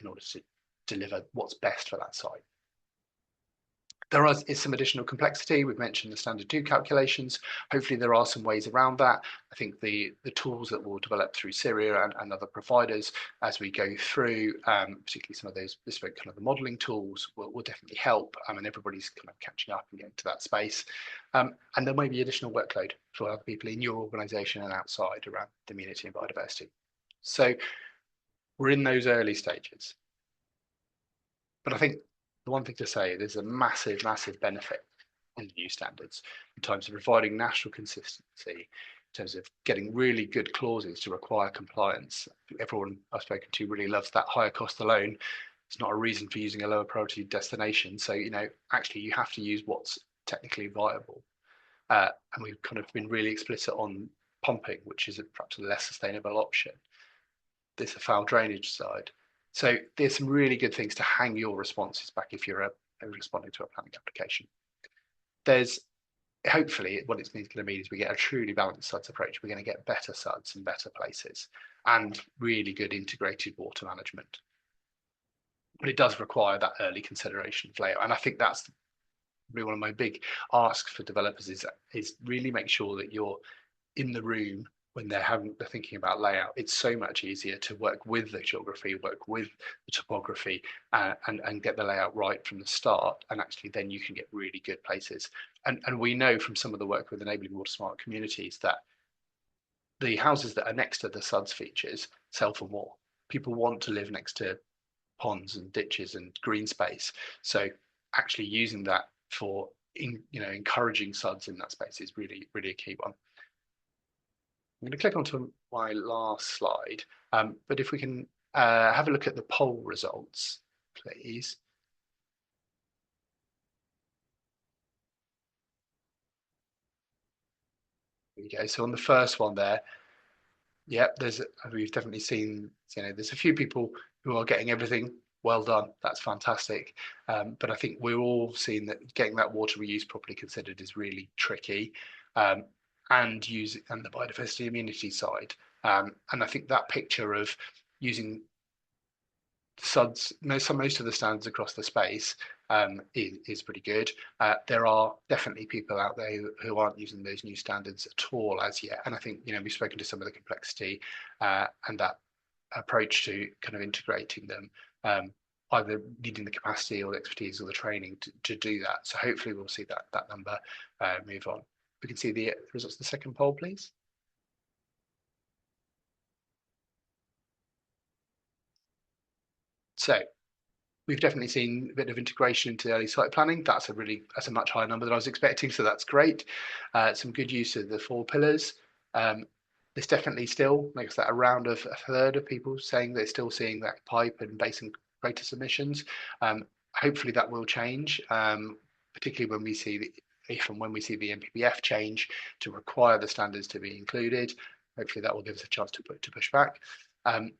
in order to deliver what's best for that site. There is some additional complexity. We've mentioned the standard 2 calculations. Hopefully there are some ways around that. I think the tools that we'll develop through Syria and other providers as we go through, particularly some of those bespoke kind of the modelling tools will definitely help. And everybody's kind of catching up and getting to that space. And there may be additional workload for other people in your organisation and outside around the amenity and biodiversity. So we're in those early stages. But I think the one thing to say, there's a massive, massive benefit in the new standards in terms of providing national consistency, terms of getting really good clauses to require compliance. Everyone I've spoken to really loves that higher cost alone. It's not a reason for using a lower priority destination. So, actually you have to use what's technically viable. And we've kind of been really explicit on pumping, which is perhaps a less sustainable option. There's a foul drainage side. So there's some really good things to hang your responses back if you're responding to a planning application. There's hopefully what it's going to mean is we get a truly balanced SuDS approach. We're going to get better SuDS and better places and really good integrated water management. But it does require that early consideration of layout. And I think that's really one of my big asks for developers is really make sure that you're in the room when they're thinking about layout. It's so much easier to work with the geography, work with the topography, and get the layout right from the start. And actually then you can get really good places. And we know from some of the work with enabling water smart communities that the houses that are next to the SuDS features sell for more. People want to live next to ponds and ditches and green space. So actually using that for encouraging SuDS in that space is really, really a key one. I'm going to click onto my last slide, but if we can have a look at the poll results, please. There we go. So on the first one there, yep, we've definitely seen, there's a few people who are getting everything. Well done, that's fantastic. But I think we're all seeing that getting that water reuse properly considered is really tricky. And the biodiversity immunity side. And I think that picture of using SuDS, most of the standards across the space is pretty good. There are definitely people out there who aren't using those new standards at all as yet. And I think, we've spoken to some of the complexity and that approach to kind of integrating them, either needing the capacity or the expertise or the training to do that. So hopefully we'll see that number move on. We can see the results of the second poll, please. So we've definitely seen a bit of integration into early site planning. That's a much higher number than I was expecting, so that's great. Some good use of the 4 pillars. There's definitely still makes that around a third of people saying they're still seeing that pipe and basin greater submissions. Hopefully that will change, particularly when we see when we see the NPPF change to require the standards to be included. Hopefully that will give us a chance to push back. It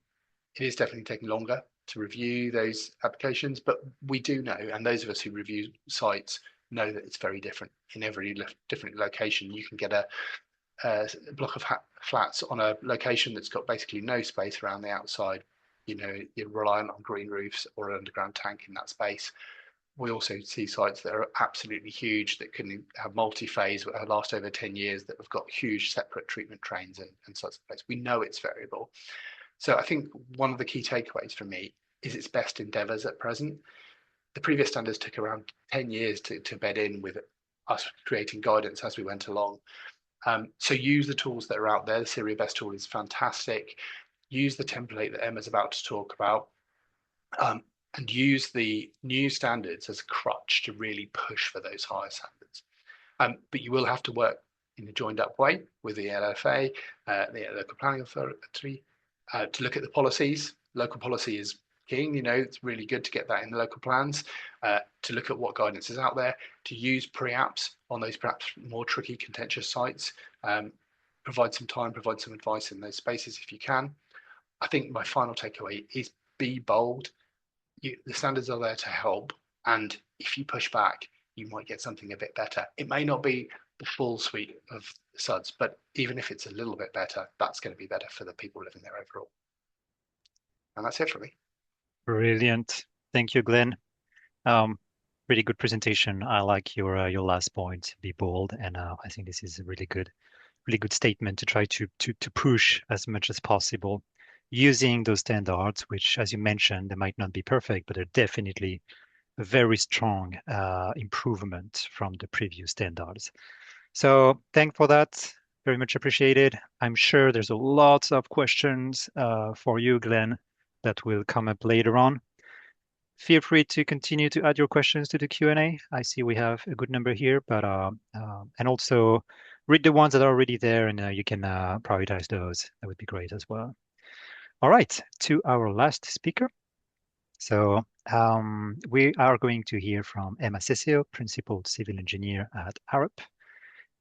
is definitely taking longer to review those applications, but we do know, and those of us who review sites know that it's very different in every different location. You can get a block of flats on a location that's got basically no space around the outside. You're reliant on green roofs or an underground tank in that space. We also see sites that are absolutely huge that can have multi-phase, that last over 10 years, that have got huge separate treatment trains and such. We know it's variable. So I think one of the key takeaways for me is its best endeavours at present. The previous standards took around 10 years to bed in, with us creating guidance as we went along. So use the tools that are out there. The Syria Best tool is fantastic. Use the template that Emma's about to talk about. And use the new standards as a crutch to really push for those higher standards. But you will have to work in a joined up way with the LFA, the local planning authority, to look at the policies. Local policy is king, it's really good to get that in the local plans, to look at what guidance is out there, to use pre-apps on those perhaps more tricky contentious sites, provide some time, provide some advice in those spaces if you can. I think my final takeaway is be bold. The standards are there to help, and if you push back, you might get something a bit better. It may not be the full suite of SuDS, but even if it's a little bit better, that's going to be better for the people living there overall. And that's it for me. Brilliant. Thank you, Glenn. Really good presentation. I like your last point, be bold, and I think this is a really good statement to try to push as much as possible using those standards, which, as you mentioned, they might not be perfect, but they're definitely a very strong improvement from the previous standards. So thank for that. Very much appreciated. I'm sure there's a lot of questions for you, Glenn, that will come up later on. Feel free to continue to add your questions to the Q&A. I see we have a good number here, but and also read the ones that are already there, and you can prioritize those. That would be great as well. All right, to our last speaker. So we are going to hear from Emma Cecil, Principal Civil Engineer at Arup.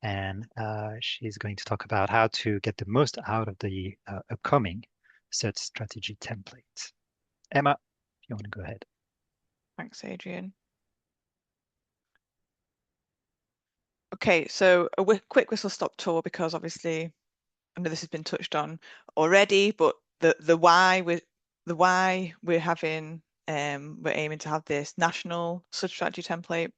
And she's going to talk about how to get the most out of the upcoming SuDS strategy template. Emma, if you want to go ahead. Thanks, Adrian. Okay, so a quick whistle-stop tour, because obviously I know this has been touched on already, but the why we're having we're aiming to have this national SuDS strategy template,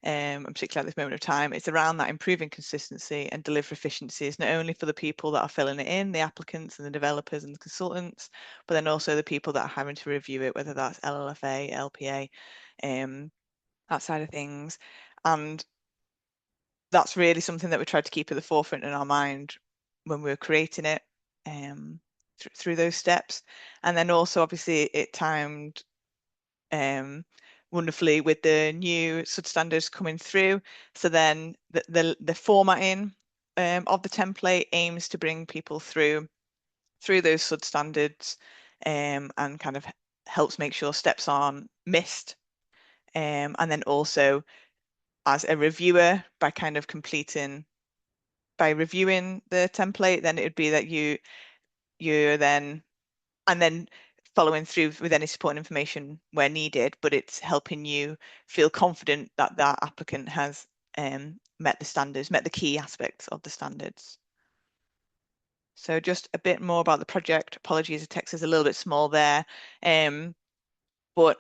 and particularly at this moment of time, it's around that improving consistency and deliver efficiencies, not only for the people that are filling it in, the applicants and the developers and the consultants, but then also the people that are having to review it, whether that's LLFA, LPA, that side of things. And that's really something that we tried to keep at the forefront in our mind when we were creating it, through those steps. And then also, obviously, it timed wonderfully with the new SuDS standards coming through. So then the formatting of the template aims to bring people through those SuDS standards, and kind of helps make sure steps aren't missed. And then also, as a reviewer, by reviewing the template, then it would be that you're then following through with any supporting information where needed, but it's helping you feel confident that that applicant has met the standards, met the key aspects of the standards. So just a bit more about the project. Apologies, the text is a little bit small there, but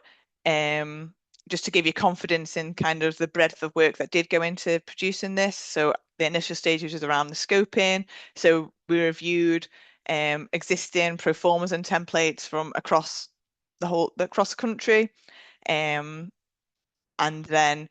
just to give you confidence in kind of the breadth of work that did go into producing this. So the initial stages was around the scoping. So we reviewed existing pro formas and templates from across the country, and then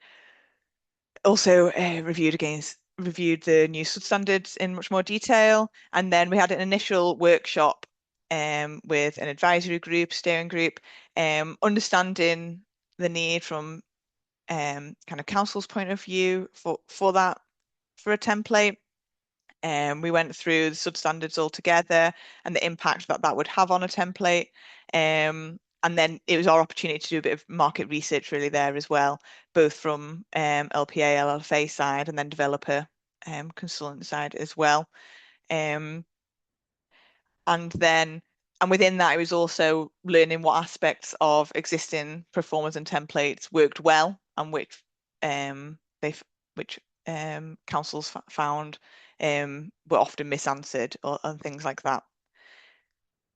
also reviewed the new SuDS standards in much more detail. And then we had an initial workshop with an advisory group, steering group, understanding the need from kind of council's point of view for a template. We went through the SuDS standards all together and the impact that would have on a template. And then it was our opportunity to do a bit of market research really there as well, both from LPA, LLFA side, and then developer consultant side as well. And within that, it was also learning what aspects of existing performers and templates worked well, and which councils found were often misanswered and things like that.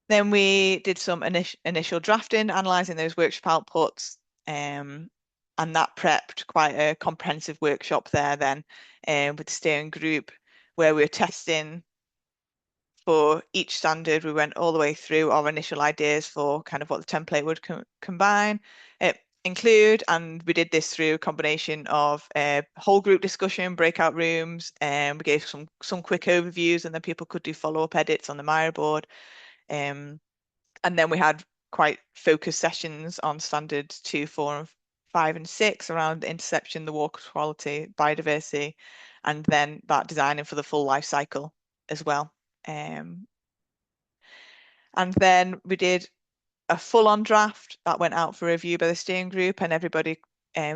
Then we did some initial drafting, analysing those workshop outputs, and that prepped quite a comprehensive workshop there then with the steering group, where we were testing for each standard. We went all the way through our initial ideas for kind of what the template would include, and we did this through a combination of whole group discussion, breakout rooms, and we gave some quick overviews, and then people could do follow-up edits on the Miro board. And then we had quite focused sessions on standards 2, 4, 5, and 6 around the interception, the water quality, biodiversity, and then that designing for the full life cycle as well. And then we did a full-on draft that went out for review by the steering group, and everybody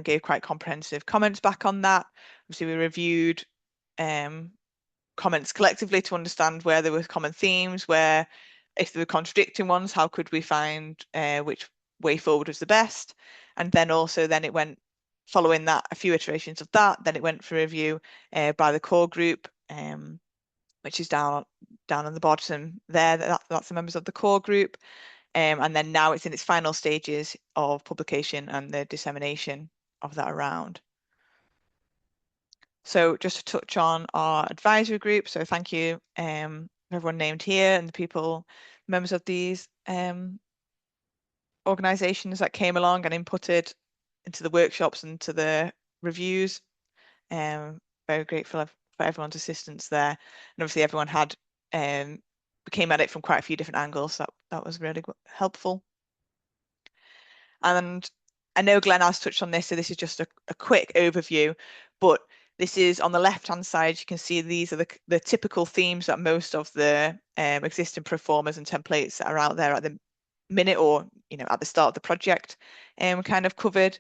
gave quite comprehensive comments back on that. Obviously, we reviewed comments collectively to understand where there were common themes, where if there were contradicting ones, how could we find which way forward was the best. And then also it went, following that, a few iterations of that, then it went for review by the core group, which is down on the bottom there. That's the members of the core group. And then now it's in its final stages of publication and the dissemination of that around. So just to touch on our advisory group, so thank you everyone named here and the people, members of these organisations that came along and inputted into the workshops and to the reviews. Very grateful for everyone's assistance there. And obviously everyone had we came at it from quite a few different angles. That was really helpful. And I know Glenn has touched on this, so this is just a quick overview, but This is on the left-hand side. You can see these are the typical themes that most of the existing proformas and templates that are out there at the minute, or at the start of the project, kind of covered,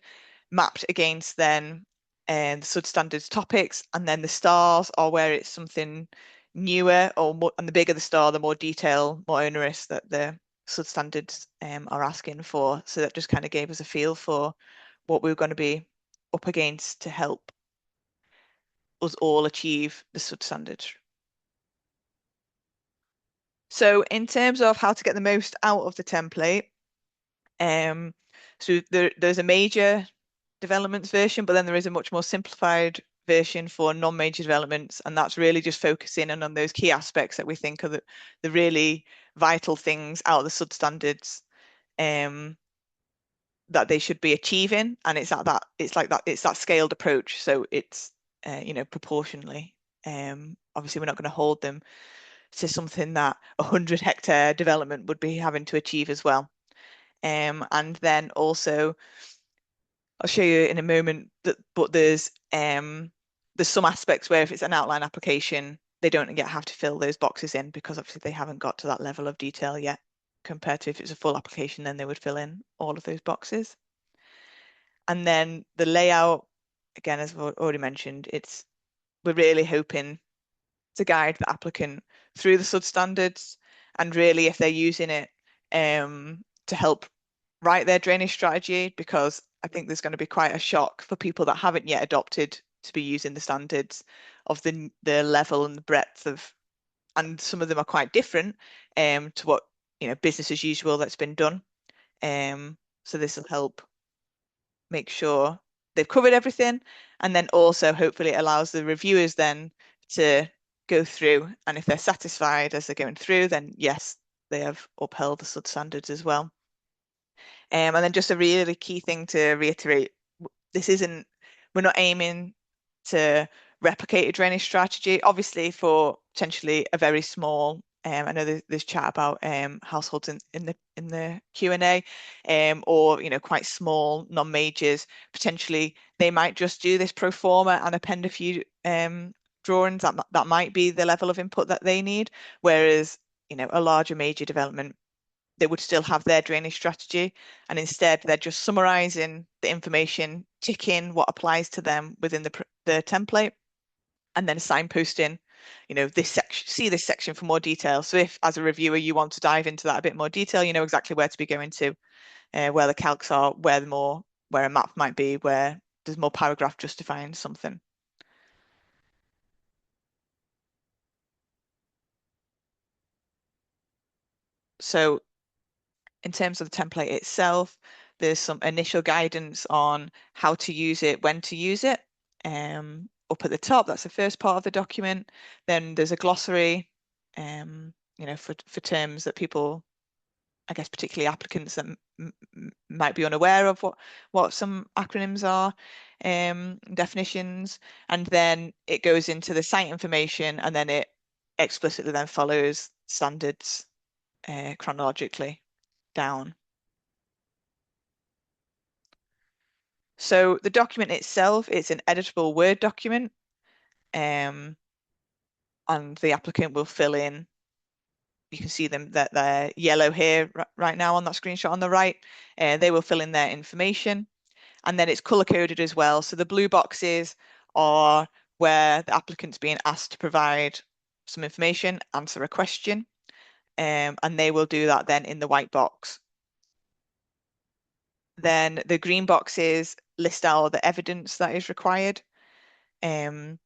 mapped against then the substandards topics, and then the stars are where it's something newer or more, and the bigger the star, the more detail, more onerous that the substandards are asking for. So that just kind of gave us a feel for what we were going to be up against to help us all achieve the substandards. So in terms of how to get the most out of the template, so there's a major developments version, but then there is a much more simplified version for non-major developments, and that's really just focusing in on those key aspects that we think are the really vital things out of the substandards that they should be achieving, and it's that scaled approach. So it's proportionally. Obviously, we're not going to hold them to something that 100-hectare development would be having to achieve as well. And then also, I'll show you in a moment but there's some aspects where if it's an outline application, they don't yet have to fill those boxes in, because obviously they haven't got to that level of detail yet, compared to if it's a full application, then they would fill in all of those boxes. And then the layout, again, as I've already mentioned, we're really hoping to guide the applicant through the substandards, and really if they're using it to help write their drainage strategy, because I think there's going to be quite a shock for people that haven't yet adopted to be using the standards, of the level and the breadth of, and some of them are quite different to what business as usual that's been done. So this will help make sure they've covered everything, and then also hopefully it allows the reviewers then to go through, and if they're satisfied as they're going through, then yes, they have upheld the substandards as well. And then just a really key thing to reiterate, we're not aiming to replicate a drainage strategy. Obviously, for potentially a very small, I know there's chat about households in the Q&A, or quite small non-majors, potentially they might just do this pro forma and append a few drawings. That might be the level of input that they need, whereas a larger major development, they would still have their drainage strategy, and instead they're just summarizing the information, ticking what applies to them within the template, and then signposting, this section, see this section for more detail. So if as a reviewer you want to dive into that a bit more detail, you know exactly where to be going to, where the calcs are, where a map might be, where there's more paragraph justifying something. So in terms of the template itself, there's some initial guidance on how to use it, when to use it. Up at the top, that's the first part of the document. Then there's a glossary, for terms that people, I guess particularly applicants that might be unaware of what some acronyms are, definitions. And then it goes into the site information, and then it explicitly then follows standards chronologically down. So the document itself, it's an editable Word document, and the applicant will fill in. You can see them that they're yellow here right now on that screenshot on the right. They will fill in their information, and then it's color coded as well. So the blue boxes are where the applicant's being asked to provide some information, answer a question, and they will do that then in the white box. Then the green boxes list out the evidence that is required, and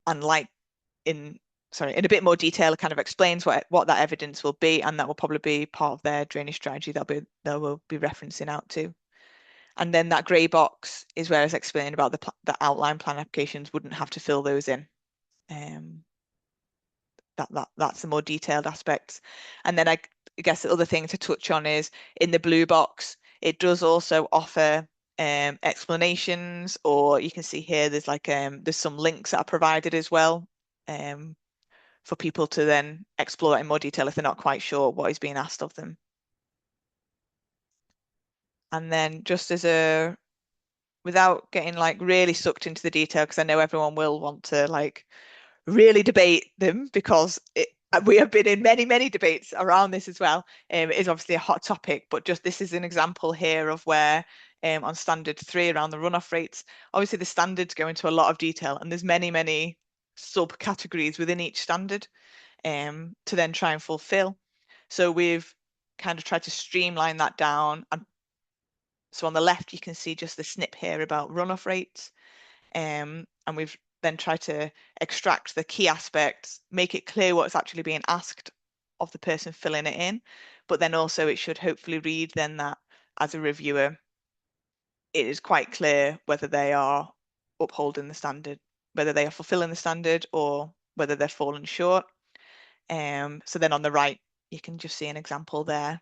in a bit more detail, it kind of explains what that evidence will be, and that will probably be part of their drainage strategy they will be referencing out to. And then that grey box is where it's explained about the outline plan applications wouldn't have to fill those in. That's the more detailed aspects. And then I guess the other thing to touch on is in the blue box, it does also offer explanations, or you can see here there's there's some links that are provided as well, for people to then explore in more detail if they're not quite sure what is being asked of them. And then just as a without getting like really sucked into the detail, because I know everyone will want to like really debate them, because we have been in many debates around this as well. It is obviously a hot topic, but just this is an example here of where on standard 3 around the runoff rates, obviously the standards go into a lot of detail, and there's many subcategories within each standard to then try and fulfill. So we've kind of tried to streamline that down. And so on the left, you can see just the snip here about runoff rates. And we've then tried to extract the key aspects, make it clear what's actually being asked of the person filling it in. But then also it should hopefully read then that as a reviewer, it is quite clear whether they are upholding the standard, whether they are fulfilling the standard, or whether they're falling short. So then on the right, you can just see an example there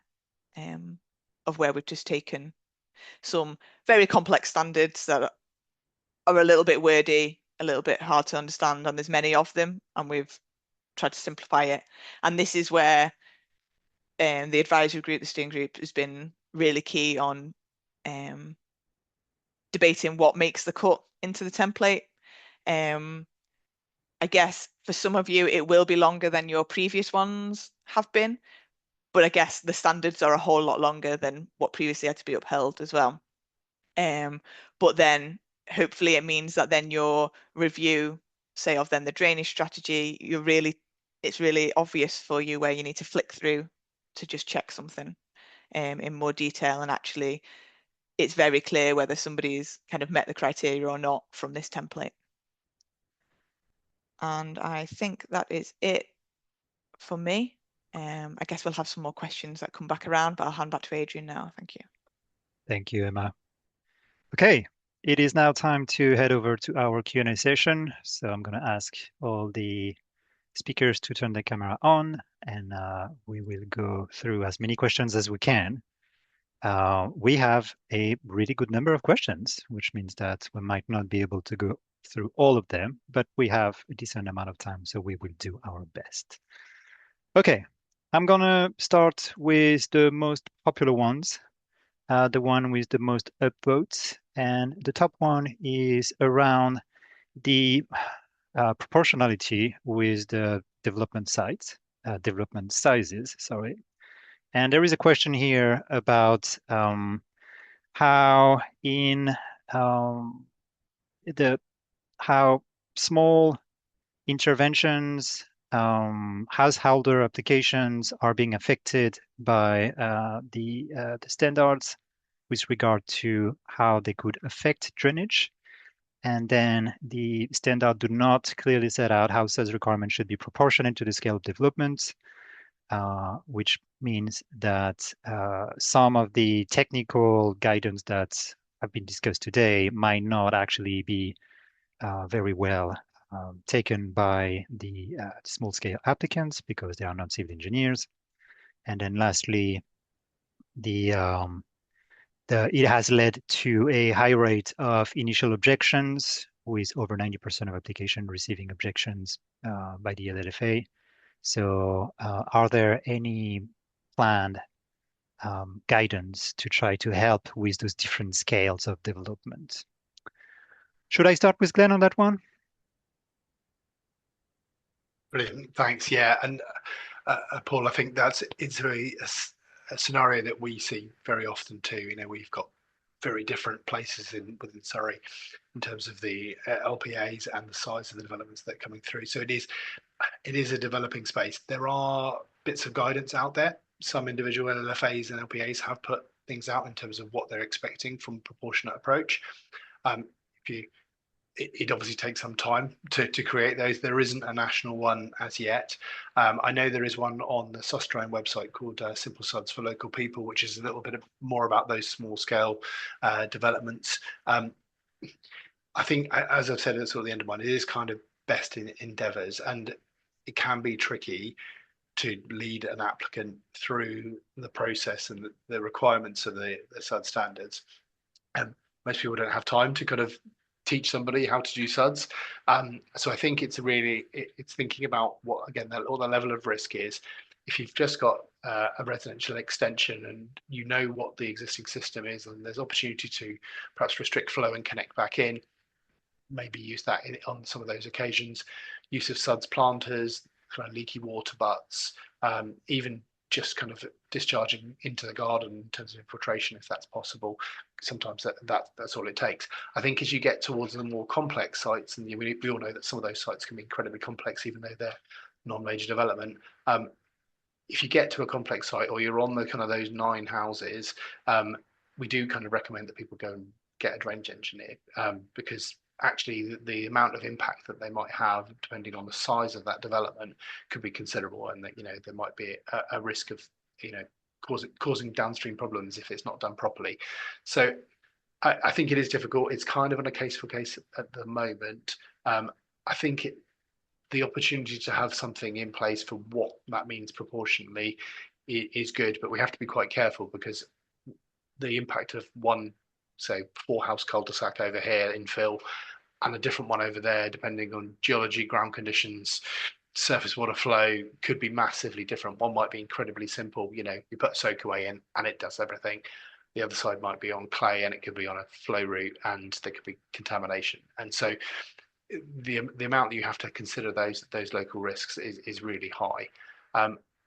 of where we've just taken some very complex standards that are a little bit wordy, a little bit hard to understand, and there's many of them, and we've tried to simplify it. And this is where the advisory group, the steering group, has been really key on debating what makes the cut into the template. I guess for some of you, it will be longer than your previous ones have been, but I guess the standards are a whole lot longer than what previously had to be upheld as well. But then hopefully it means that then your review, say of then the drainage strategy, it's really obvious for you where you need to flick through to just check something in more detail, and actually it's very clear whether somebody's kind of met the criteria or not from this template. And I think that is it for me. I guess we'll have some more questions that come back around, but I'll hand back to Adrian now. Thank you. Thank you, Emma. Okay, it is now time to head over to our Q&A session. So I'm going to ask all the speakers to turn the camera on, and we will go through as many questions as we can. We have a really good number of questions, which means that we might not be able to go through all of them, but we have a decent amount of time, so we will do our best. Okay, I'm gonna start with the most popular ones, the one with the most upvotes, and the top one is around the proportionality with the development sizes, sorry. And there is a question here about how small interventions, householder applications are being affected by the standards with regard to how they could affect drainage. And then the standard do not clearly set out how such requirements should be proportionate to the scale of development, which means that some of the technical guidance that have been discussed today might not actually be very well taken by the small-scale applicants because they are not civil engineers. And then lastly, it has led to a high rate of initial objections, with over 90% of applications receiving objections by the LLFA. So are there any planned guidance to try to help with those different scales of development? Should I start with Glenn on that one? Brilliant, thanks. Yeah, and Paul, I think it's a scenario that we see very often too. You know, we've got very different places within Surrey in terms of the LPAs and the size of the developments that are coming through. So it is a developing space. There are bits of guidance out there. Some individual LFAs and LPAs have put things out in terms of what they're expecting from a proportionate approach. It obviously takes some time to create those. There isn't a national one as yet. I know there is one on the SuDS website called Simple SuDS for Local People, which is a little bit more about those small scale developments. I think, as I've said at sort of the end of mine, it is kind of best in endeavours, and it can be tricky to lead an applicant through the process and the requirements of the SuDS standards. Most people don't have time to kind of teach somebody how to do SuDS. So I think it's thinking about what, again, what the level of risk is. If you've just got a residential extension and you know what the existing system is and there's opportunity to perhaps restrict flow and connect back in, maybe use that on some of those occasions. Use of SuDS planters, kind of leaky water butts, even just kind of discharging into the garden in terms of infiltration, if that's possible. Sometimes that's all it takes. I think as you get towards the more complex sites, and we all know that some of those sites can be incredibly complex, even though they're non-major development. If you get to a complex site or you're on the kind of those 9 houses, we do kind of recommend that people go and get a drainage engineer, because actually the amount of impact that they might have, depending on the size of that development, could be considerable, and that there might be a risk of causing downstream problems if it's not done properly. So I think it is difficult. It's kind of on a case for case at the moment. I think the opportunity to have something in place for what that means proportionally is good, but we have to be quite careful, because the impact of one, say, 4-house cul-de-sac over here in Phil and a different one over there, depending on geology, ground conditions, surface water flow, could be massively different. One might be incredibly simple, you put soak away in and it does everything. The other side might be on clay and it could be on a flow route and there could be contamination. And so the amount that you have to consider those local risks is really high.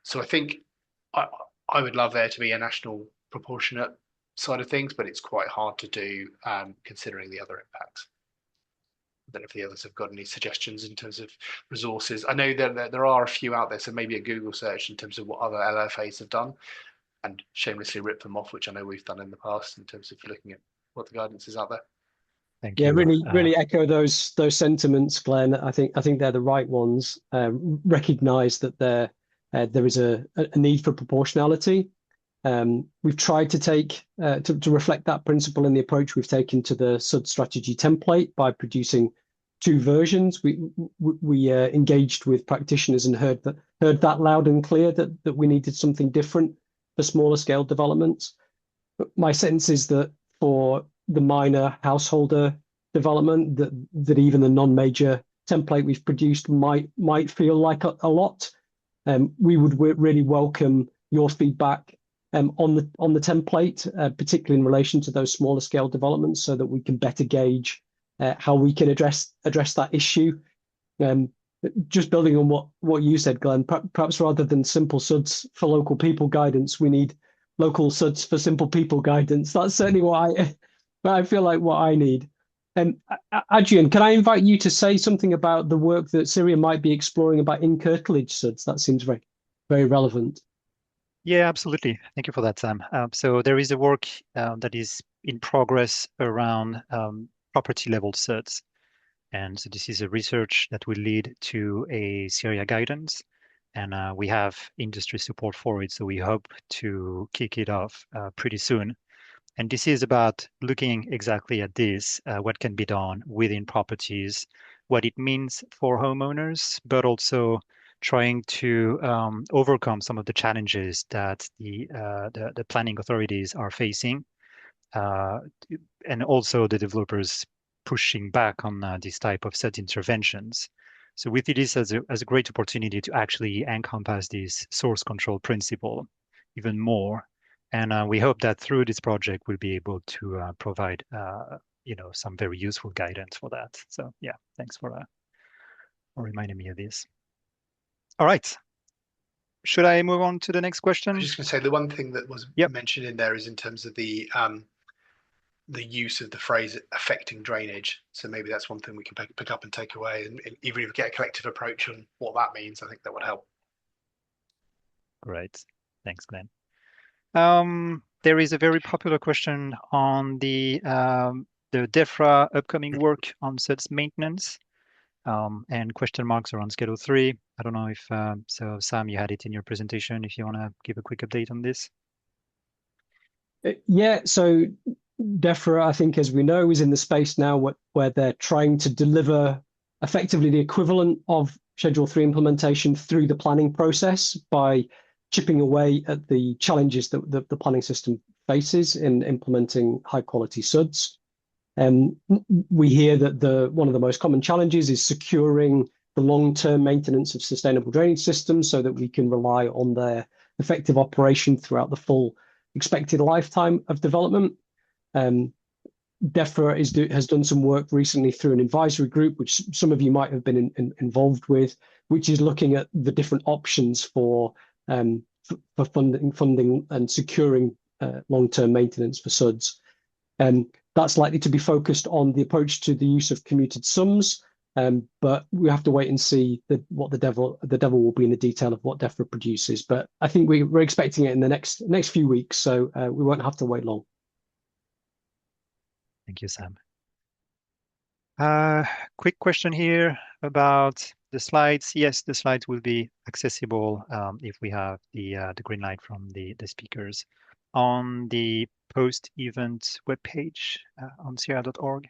So I think I would love there to be a national proportionate side of things, but it's quite hard to do considering the other impacts. I don't know if the others have got any suggestions in terms of resources. I know that there are a few out there, so maybe a Google search in terms of what other LFAs have done, and shamelessly rip them off, which I know we've done in the past in terms of looking at what the guidance is out there. Thank you. Really echo those sentiments, Glenn. I think they're the right ones. Recognise that there is a need for proportionality. We've tried to take to reflect that principle in the approach we've taken to the SuDS strategy template by producing 2 versions. We engaged with practitioners and heard that loud and clear that we needed something different for smaller scale developments. But my sense is that for the minor householder development, that even the non-major template we've produced might feel like a lot. We would really welcome your feedback on the template, particularly in relation to those smaller scale developments, so that we can better gauge how we can address that issue. Just building on what you said, Glenn, perhaps rather than simple SuDS for local people guidance, we need local SuDS for simple people guidance. That's certainly what I feel like what I need. Adrian, can I invite you to say something about the work that Syria might be exploring about in-curtilage SuDS? That seems very, very relevant. Yeah, absolutely. Thank you for that, Sam. So there is a work that is in progress around property level SuDS. And so this is a research that will lead to a Syria guidance. And we have industry support for it. So we hope to kick it off pretty soon. And this is about looking exactly at this, what can be done within properties, what it means for homeowners, but also trying to overcome some of the challenges that the planning authorities are facing, and also the developers pushing back on this type of SuDS interventions. So we see this as a great opportunity to actually encompass this source control principle even more. And we hope that through this project, we'll be able to provide some very useful guidance for that. So yeah, thanks for reminding me of this. All right. Should I move on to the next question? I was just going to say the one thing that was mentioned in there is in terms of the use of the phrase affecting drainage. So maybe that's one thing we can pick up and take away, and even if we get a collective approach on what that means, I think that would help. Great. Thanks, Glenn. There is a very popular question on the DEFRA upcoming work on SuDS maintenance, and question marks around Schedule 3. I don't know if, so Sam, you had it in your presentation, if you want to give a quick update on this. Yeah, so DEFRA, I think, as we know, is in the space now where they're trying to deliver effectively the equivalent of Schedule 3 implementation through the planning process by chipping away at the challenges that the planning system faces in implementing high quality SuDS. We hear that one of the most common challenges is securing the long-term maintenance of sustainable drainage systems so that we can rely on their effective operation throughout the full expected lifetime of development. DEFRA has done some work recently through an advisory group, which some of you might have been involved with, which is looking at the different options for funding and securing long-term maintenance for SuDS. That's likely to be focused on the approach to the use of commuted sums, but we have to wait and see what the devil will be in the detail of what DEFRA produces. But I think we're expecting it in the next few weeks, so we won't have to wait long. Thank you, Sam. Quick question here about the slides. Yes, the slides will be accessible if we have the green light from the speakers on the post-event webpage on CRI.org,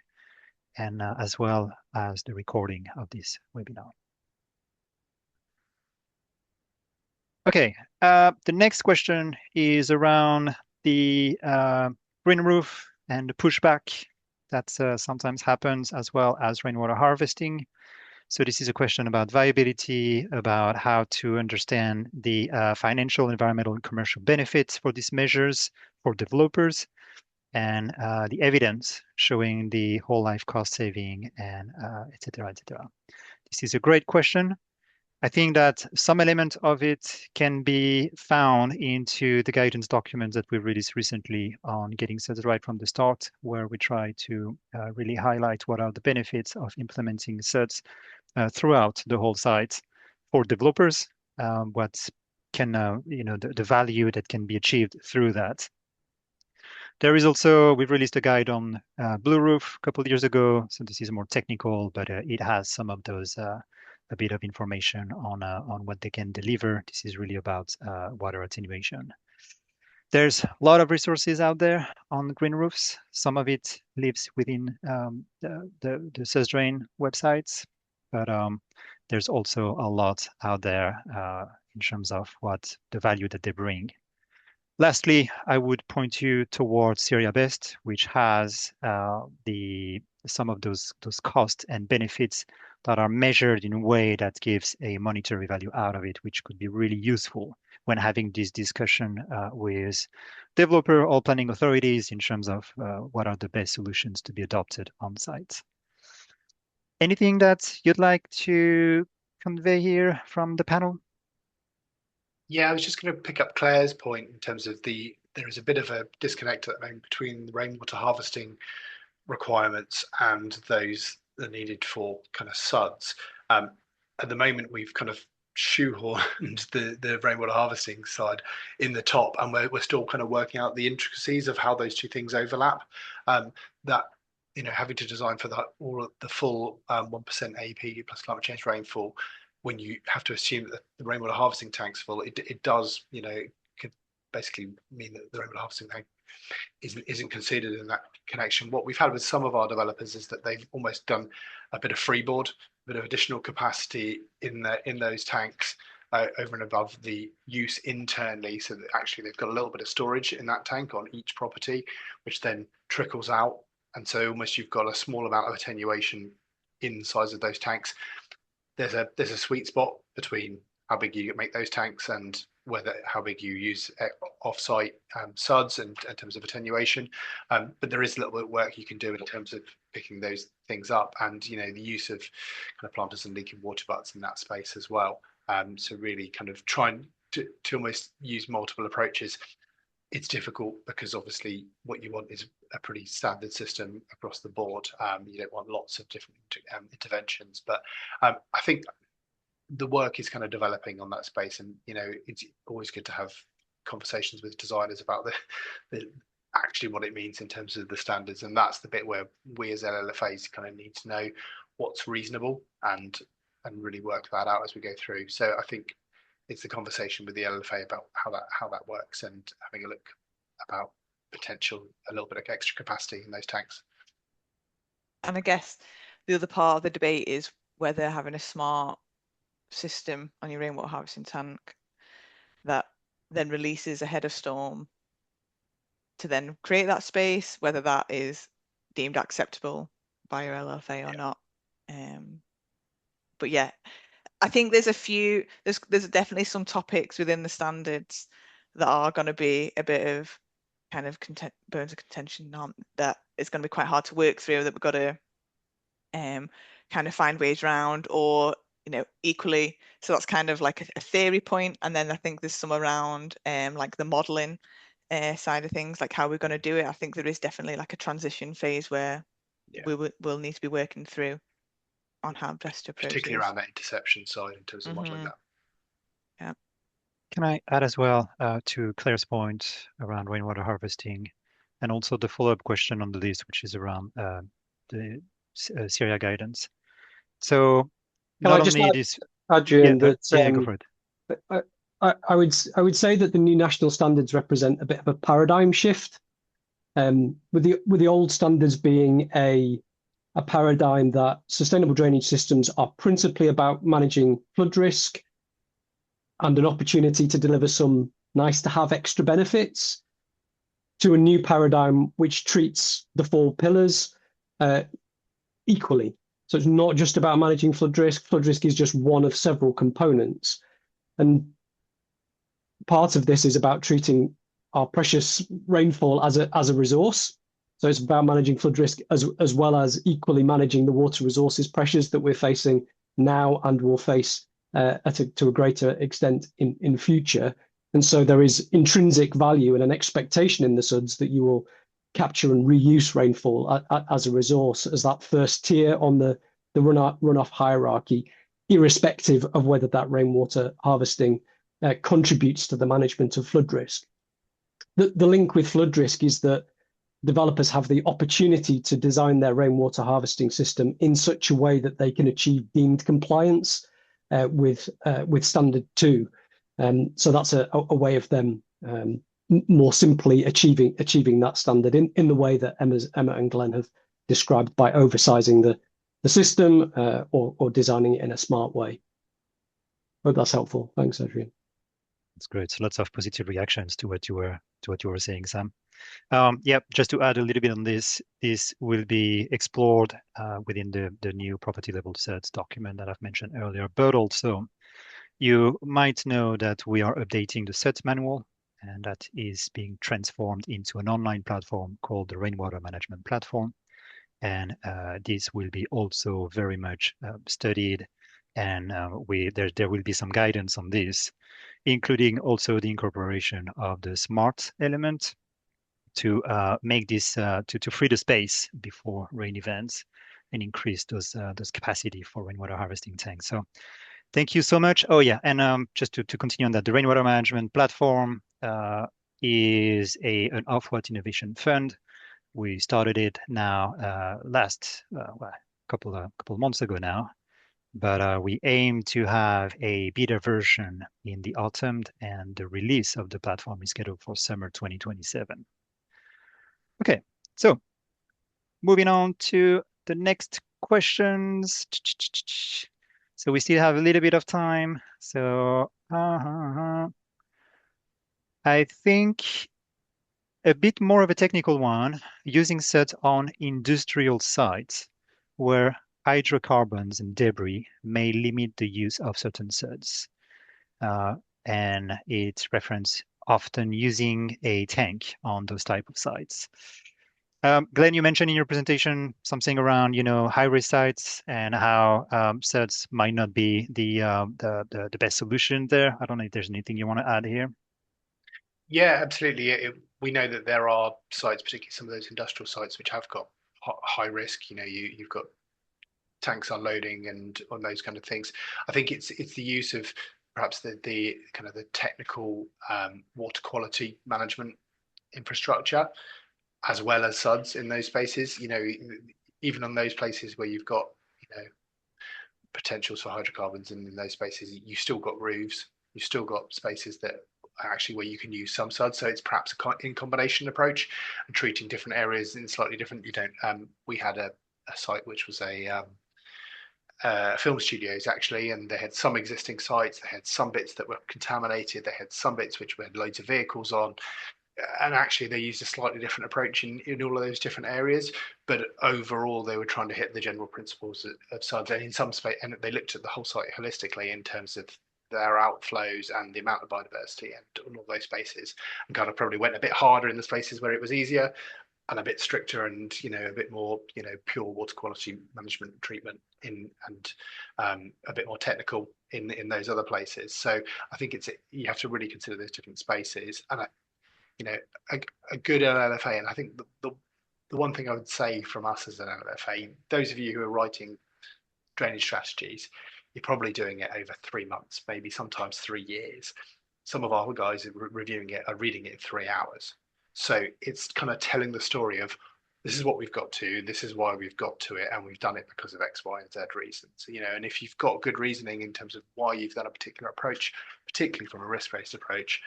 and as well as the recording of this webinar. Okay, the next question is around the green roof and the pushback that sometimes happens, as well as rainwater harvesting. So this is a question about viability, about how to understand the financial, environmental, and commercial benefits for these measures for developers, and the evidence showing the whole life cost saving, and et cetera, et cetera. This is a great question. I think that some element of it can be found into the guidance documents that we released recently on getting SuDS right from the start, where we try to really highlight what are the benefits of implementing SuDS throughout the whole site for developers, what can, the value that can be achieved through that. There is also, we've released a guide on Blue Roof a couple of years ago, so this is more technical, but it has some of those a bit of information on what they can deliver. This is really about water attenuation. There's a lot of resources out there on green roofs. Some of it lives within the SuDS websites, but there's also a lot out there in terms of what the value that they bring. Lastly, I would point you towards Syria Best, which has some of those costs and benefits that are measured in a way that gives a monetary value out of it, which could be really useful when having this discussion with developer or planning authorities in terms of what are the best solutions to be adopted on site. Anything that you'd like to convey here from the panel? Yeah, I was just going to pick up Claire's point in terms of there is a bit of a disconnect at the moment between the rainwater harvesting requirements and those that are needed for kind of SuDS. At the moment, we've kind of shoehorned the rainwater harvesting side in the top, and we're still kind of working out the intricacies of how those two things overlap. That, having to design for the full 1% AP plus climate change rainfall, when you have to assume that the rainwater harvesting tank's full, it does, could basically mean that the rainwater harvesting tank isn't considered in that connection. What we've had with some of our developers is that they've almost done a bit of freeboard, a bit of additional capacity in those tanks over and above the use internally, so that actually they've got a little bit of storage in that tank on each property, which then trickles out. And so almost you've got a small amount of attenuation in the size of those tanks. There's a sweet spot between how big you make those tanks and how big you use off-site SuDS in terms of attenuation, but there is a little bit of work you can do in terms of picking those things up, and the use of kind of planters and leaking water butts in that space as well. So really kind of trying to almost use multiple approaches. It's difficult because obviously what you want is a pretty standard system across the board. You don't want lots of different interventions, but I think the work is kind of developing on that space, and it's always good to have conversations with designers about the actually what it means in terms of the standards, and that's the bit where we as LLFAs kind of need to know what's reasonable and really work that out as we go through. So I think it's the conversation with the LLFA about how that works, and having a look about potential a little bit of extra capacity in those tanks. And I guess the other part of the debate is whether having a smart system on your rainwater harvesting tank that then releases ahead of storm to then create that space, whether that is deemed acceptable by your LLFA or not. But yeah, I think there's a few, there's definitely some topics within the standards that are going to be a bit of kind of bones of contention on that it's going to be quite hard to work through, that we've got to kind of find ways around, or equally. So that's kind of like a theory point, and then I think there's some around like the modelling side of things, like how we're going to do it. I think there is definitely like a transition phase where we'll need to be working through on how best to approach particularly these. around that interception side in terms of modelling that. Yeah. Can I add as well to Claire's point around rainwater harvesting, and also the follow-up question on the list, which is around the Syria guidance. So Can I not just only add, this, Adrian, that yeah, go for it. I would say that the new national standards represent a bit of a paradigm shift. With the old standards being a paradigm that sustainable drainage systems are principally about managing flood risk and an opportunity to deliver some nice to have extra benefits, to a new paradigm which treats the 4 pillars equally. So it's not just about managing flood risk. Flood risk is just one of several components. And part of this is about treating our precious rainfall as a resource. So it's about managing flood risk as well as equally managing the water resources pressures that we're facing now and will face to a greater extent in future. And so there is intrinsic value and an expectation in the SuDS that you will capture and reuse rainfall as a resource, as that first tier on the runoff hierarchy, irrespective of whether that rainwater harvesting contributes to the management of flood risk. The link with flood risk is that developers have the opportunity to design their rainwater harvesting system in such a way that they can achieve deemed compliance with standard 2. So that's a way of them more simply achieving that standard in the way that Emma and Glenn have described, by oversizing the system or designing it in a smart way. Hope that's helpful. Thanks, Adrian. That's great. So lots of positive reactions to what you were saying, Sam. Yeah, just to add a little bit on this will be explored within the new property level SuDS document that I've mentioned earlier. But also, you might know that we are updating the SuDS manual, and that is being transformed into an online platform called the Rainwater Management Platform. And this will be also very much studied, and there will be some guidance on this, including also the incorporation of the smart element to make this to free the space before rain events and increase those capacity for rainwater harvesting tanks. So thank you so much. Oh yeah, and just to continue on that, the rainwater management platform is an Ofwat innovation fund. We started it now couple of months ago now, but we aim to have a beta version in the autumn, and the release of the platform is scheduled for summer 2027. Okay, so moving on to the next questions. So we still have a little bit of time. So I think a bit more of a technical one, using SuDS on industrial sites where hydrocarbons and debris may limit the use of certain SuDS. And it's referenced often using a tank on those type of sites. Glenn, you mentioned in your presentation something around, high-risk sites and how SuDS might not be the best solution there. I don't know if there's anything you want to add here. Yeah, absolutely. We know that there are sites, particularly some of those industrial sites, which have got high risk. You've got tanks unloading and on those kind of things. I think it's the use of perhaps the kind of the technical water quality management infrastructure, as well as SuDS in those spaces. Even on those places where you've got potentials for hydrocarbons, and in those spaces you've still got roofs, you've still got spaces that actually where you can use some SuDS. So it's perhaps in combination approach and treating different areas in slightly different. We had a site which was a film studios actually, and they had some existing sites, they had some bits that were contaminated, they had some bits which we had loads of vehicles on, and actually they used a slightly different approach in all of those different areas, but overall they were trying to hit the general principles of SuDS. And in some space, and they looked at the whole site holistically in terms of their outflows and the amount of biodiversity and all those spaces, and kind of probably went a bit harder in the spaces where it was easier, and a bit stricter and a bit more pure water quality management treatment in, and a bit more technical in those other places. So I think you have to really consider those different spaces, and a good LLFA. And I think the one thing I would say from us as an LLFA, those of you who are writing drainage strategies, you're probably doing it over 3 months, maybe sometimes 3 years. Some of our guys are reviewing it, are reading it in 3 hours. So it's kind of telling the story of, this is what we've got to, this is why we've got to it, and we've done it because of X, Y, and Z reasons. And if you've got good reasoning in terms of why you've done a particular approach, particularly from a risk-based approach,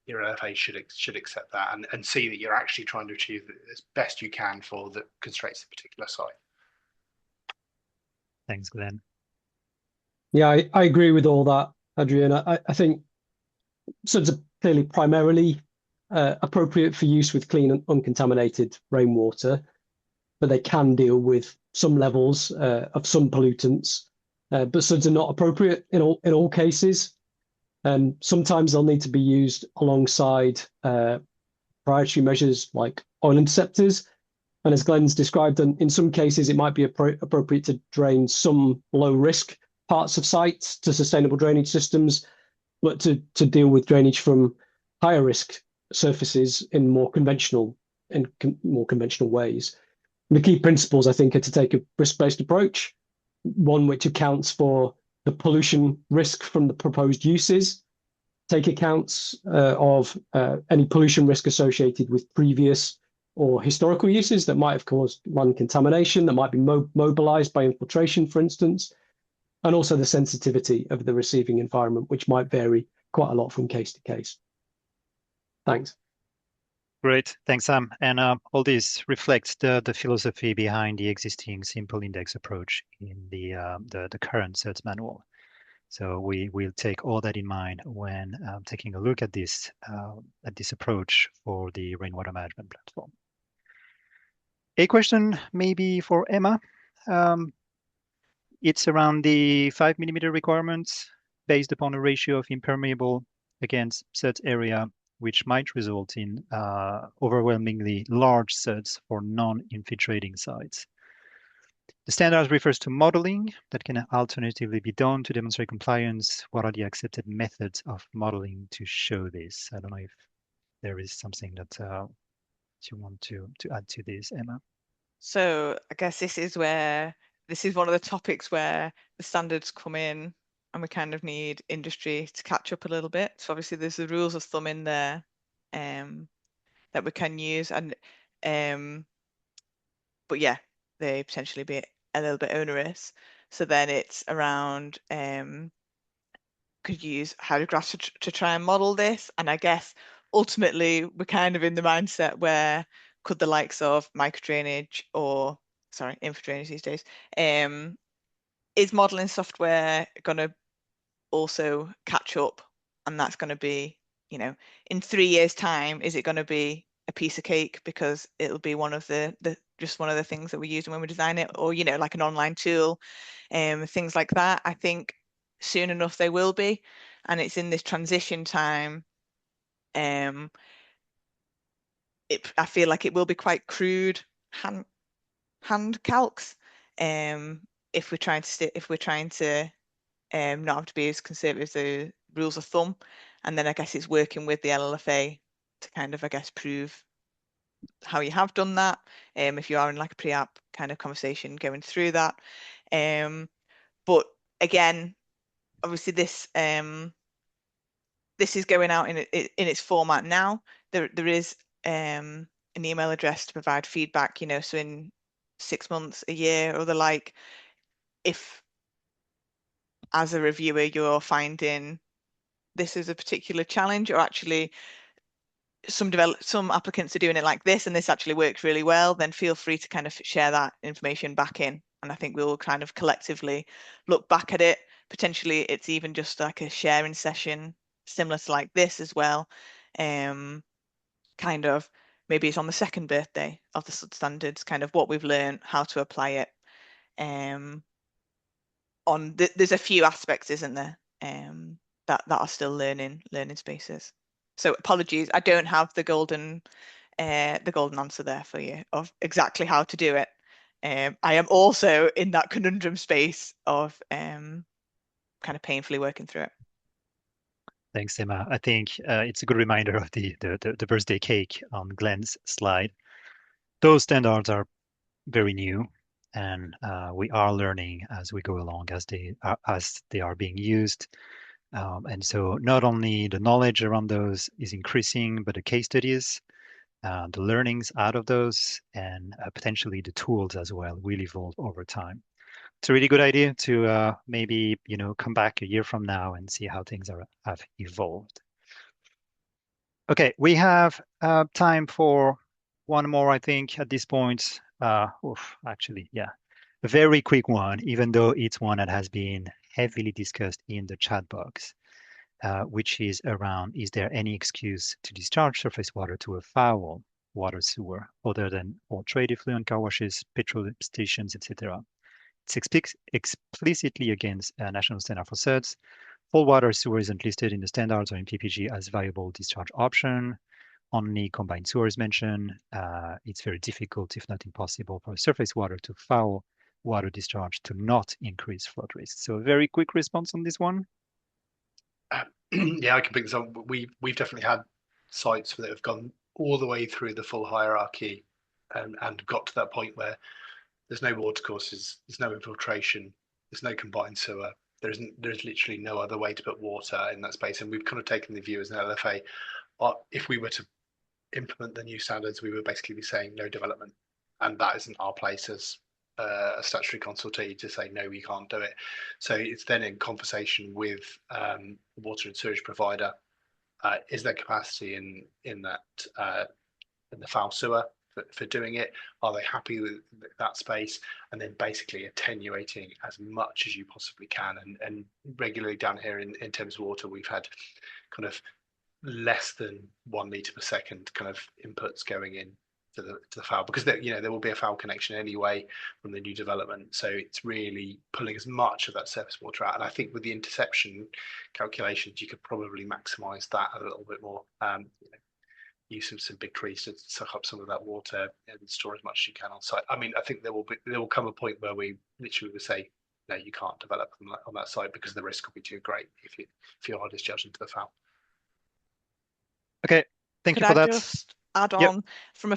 your LFA should accept that and see that you're actually trying to achieve as best you can for the constraints of a particular site. Thanks, Glenn. Yeah, I agree with all that, Adrian. I think SuDS are clearly primarily appropriate for use with clean and uncontaminated rainwater, but they can deal with some levels of some pollutants. But SuDS are not appropriate in all cases. Sometimes they'll need to be used alongside proprietary measures like oil interceptors. And as Glenn's described, in some cases, it might be appropriate to drain some low-risk parts of sites to sustainable drainage systems, but to deal with drainage from higher risk surfaces in more conventional ways. And the key principles, I think, are to take a risk-based approach, one which accounts for the pollution risk from the proposed uses, take accounts of any pollution risk associated with previous or historical uses that might have caused land contamination, that might be mobilized by infiltration, for instance, and also the sensitivity of the receiving environment, which might vary quite a lot from case to case. Thanks. Great, thanks, Sam. And all this reflects the philosophy behind the existing simple index approach in the current SuDS manual. So we will take all that in mind when taking a look at this approach for the rainwater management platform. A question maybe for Emma. It's around the 5 mm requirements based upon a ratio of impermeable against SuDS area, which might result in overwhelmingly large SuDS for non-infiltrating sites. The standard refers to modeling that can alternatively be done to demonstrate compliance. What are the accepted methods of modeling to show this? I don't know if there is something that you want to add to this, Emma. So I guess this is one of the topics where the standards come in and we kind of need industry to catch up a little bit. So obviously there's the rules of thumb in there that we can use, and but yeah, they potentially be a little bit onerous. So then it's around could use hydrographs to try and model this, and I guess ultimately we're kind of in the mindset where could the likes of microdrainage or infradrainage these days, is modeling software going to also catch up? And that's going to be, in 3 years' time, is it going to be a piece of cake because it'll be one of the just one of the things that we use when we design it, or like an online tool, things like that. I think soon enough they will be, and it's in this transition time. I feel like it will be quite crude hand calcs if we're trying to not have to be as conservative as the rules of thumb. And then I guess it's working with the LLFA to kind of, I guess, prove how you have done that, if you are in like a pre-app kind of conversation going through that. But again, obviously this is going out in its format now. There is an email address to provide feedback, so in 6 months, a year, or the like, if as a reviewer you're finding this is a particular challenge, or actually some applicants are doing it like this and this actually works really well, then feel free to kind of share that information back in, and I think we'll kind of collectively look back at it. Potentially it's even just like a sharing session similar to like this as well, kind kind of maybe it's on the second birthday of the substandards, kind of what we've learned, how to apply it. There's a few aspects, isn't there, that are still learning spaces. So apologies, I don't have the golden answer there for you of exactly how to do it. I am also in that conundrum space of kind of painfully working through it. Thanks, Emma. I think it's a good reminder of the birthday cake on Glenn's slide. Those standards are very new, and we are learning as we go along as they are being used. And so not only the knowledge around those is increasing, but the case studies, the learnings out of those, and potentially the tools as well will evolve over time. It's a really good idea to maybe come back a year from now and see how things have evolved. Okay, we have time for one more, I think, at this point. Actually, yeah, a very quick one, even though it's one that has been heavily discussed in the chat box, which is around, is there any excuse to discharge surface water to a foul water sewer other than for trade effluent car washes, petrol stations, etc.? It's explicitly against National Standard for SuDS. Full water sewer isn't listed in the standards or in PPG as viable discharge option. Only combined sewer is mentioned. It's very difficult, if not impossible, for surface water to foul water discharge to not increase flood risk. So a very quick response on this one. Yeah, I can pick this up. We've definitely had sites that have gone all the way through the full hierarchy and got to that point where there's no water courses, there's no infiltration, there's no combined sewer. There's literally no other way to put water in that space. And we've kind of taken the view as an LFA, if we were to implement the new standards, we would basically be saying no development. And that isn't our place as a statutory consultee to say, no, we can't do it. So it's then in conversation with the water and sewage provider. Is there capacity in that in the foul sewer for doing it? Are they happy with that space? And then basically attenuating as much as you possibly can. And regularly down here in Thames Water, we've had kind of less than 1 litre per second kind of inputs going in to the foul, because there will be a foul connection anyway from the new development. So it's really pulling as much of that surface water out. And I think with the interception calculations, you could probably maximise that a little bit more. Use some big trees to suck up some of that water and store as much as you can on site. I mean, I think there will come a point where we literally would say, no, you can't develop on that site because the risk will be too great if you are discharged into the foul. Okay, thank you for that. Just add on from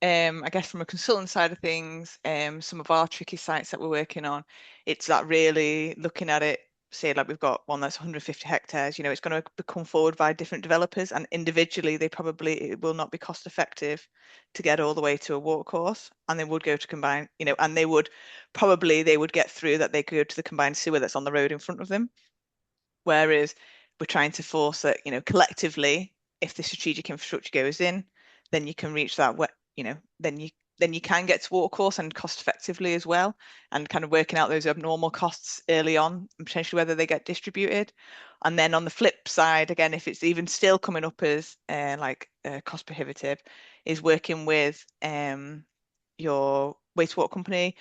I guess from a consultant side of things, some of our tricky sites that we're working on, it's that really looking at it, say like we've got one that's 150 hectares, it's going to come forward by different developers, and individually it will not be cost effective to get all the way to a water course, and they would go to combine, and they would get through that, they could go to the combined sewer that's on the road in front of them. Whereas we're trying to force that, collectively, if the strategic infrastructure goes in, then you can reach that, then you can get to water course and cost effectively as well, and kind of working out those abnormal costs early on and potentially whether they get distributed. And then on the flip side, again, if it's even still coming up as cost prohibitive, is working with your wastewater company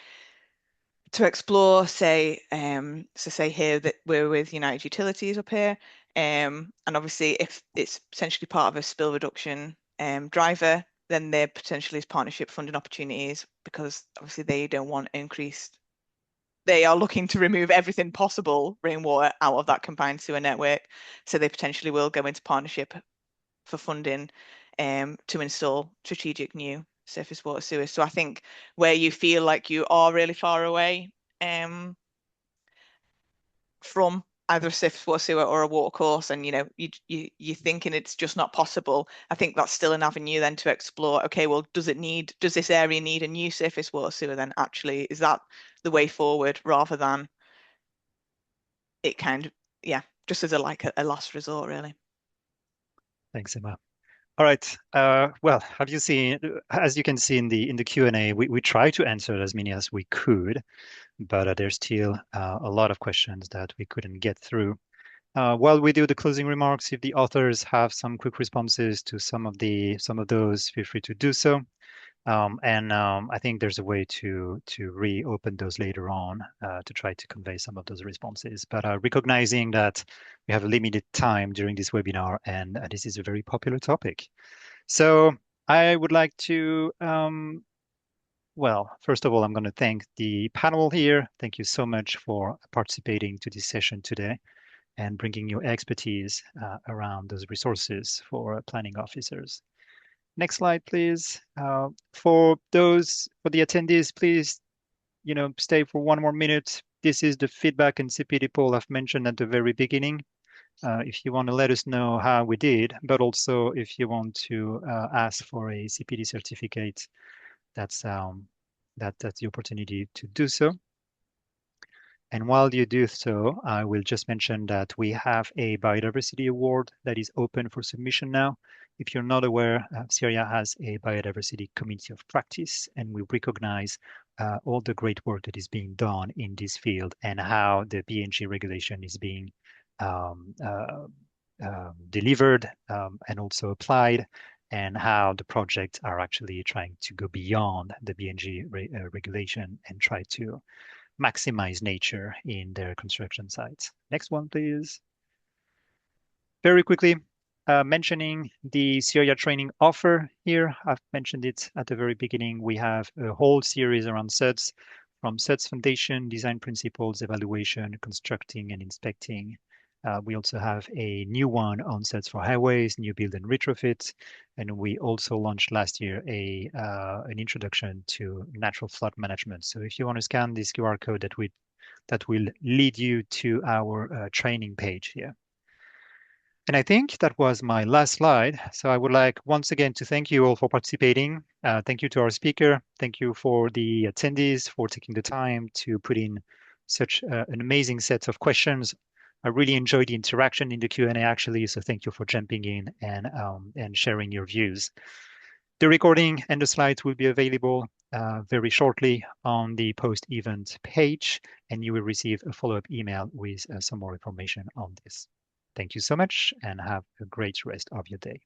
to explore, say here that we're with United Utilities up here, and obviously if it's potentially part of a spill reduction driver, then there potentially is partnership funding opportunities, because obviously they don't want increased. They are looking to remove everything possible rainwater out of that combined sewer network, so they potentially will go into partnership for funding to install strategic new surface water sewers. So I think where you feel like you are really far away from either a surface water sewer or a water course, and you're thinking it's just not possible, I think that's still an avenue then to explore. Okay, well, does this area need a new surface water sewer? Then actually, is that the way forward, rather than it kind of just as a last resort, really? Thanks, Emma. All right. Well, as you can see in the Q&A, we try to answer as many as we could, but there's still a lot of questions that we couldn't get through. while we do the closing remarks, if the authors have some quick responses to some of those, feel free to do so. I think there's a way to reopen those later on to try to convey some of those responses. But recognizing that we have a limited time during this webinar, and this is a very popular topic. So I would like to, well, first of all, I'm going to thank the panel here. Thank you so much for participating to this session today and bringing your expertise around those resources for planning officers. Next slide, please. For the attendees, please, stay for one more minute. This is the feedback and CPD poll I've mentioned at the very beginning. If you want to let us know how we did, but also if you want to ask for a CPD certificate, that's the opportunity to do so. And while you do so, I will just mention that we have a biodiversity award that is open for submission now. If you're not aware, Syria has a biodiversity committee of practice, and we recognize all the great work that is being done in this field and how the BNG regulation is being delivered and also applied, and how the projects are actually trying to go beyond the BNG regulation and try to maximize nature in their construction sites. Next one, please. Very quickly, mentioning the Syria training offer here. I've mentioned it at the very beginning. We have a whole series around SuDS, from SuDS foundation, design principles, evaluation, constructing and inspecting. We also have a new one on SuDS for highways, new build and retrofit. And we also launched last year an introduction to natural flood management. So if you want to scan this QR code, that will lead you to our training page here. And I think that was my last slide. So I would like once again to thank you all for participating. Thank you to our speaker. Thank you for the attendees for taking the time to put in such an amazing set of questions. I really enjoyed the interaction in the Q&A actually, so thank you for jumping in and sharing your views. The recording and the slides will be available very shortly on the post-event page, and you will receive a follow-up email with some more information on this. Thank you so much and have a great rest of your day.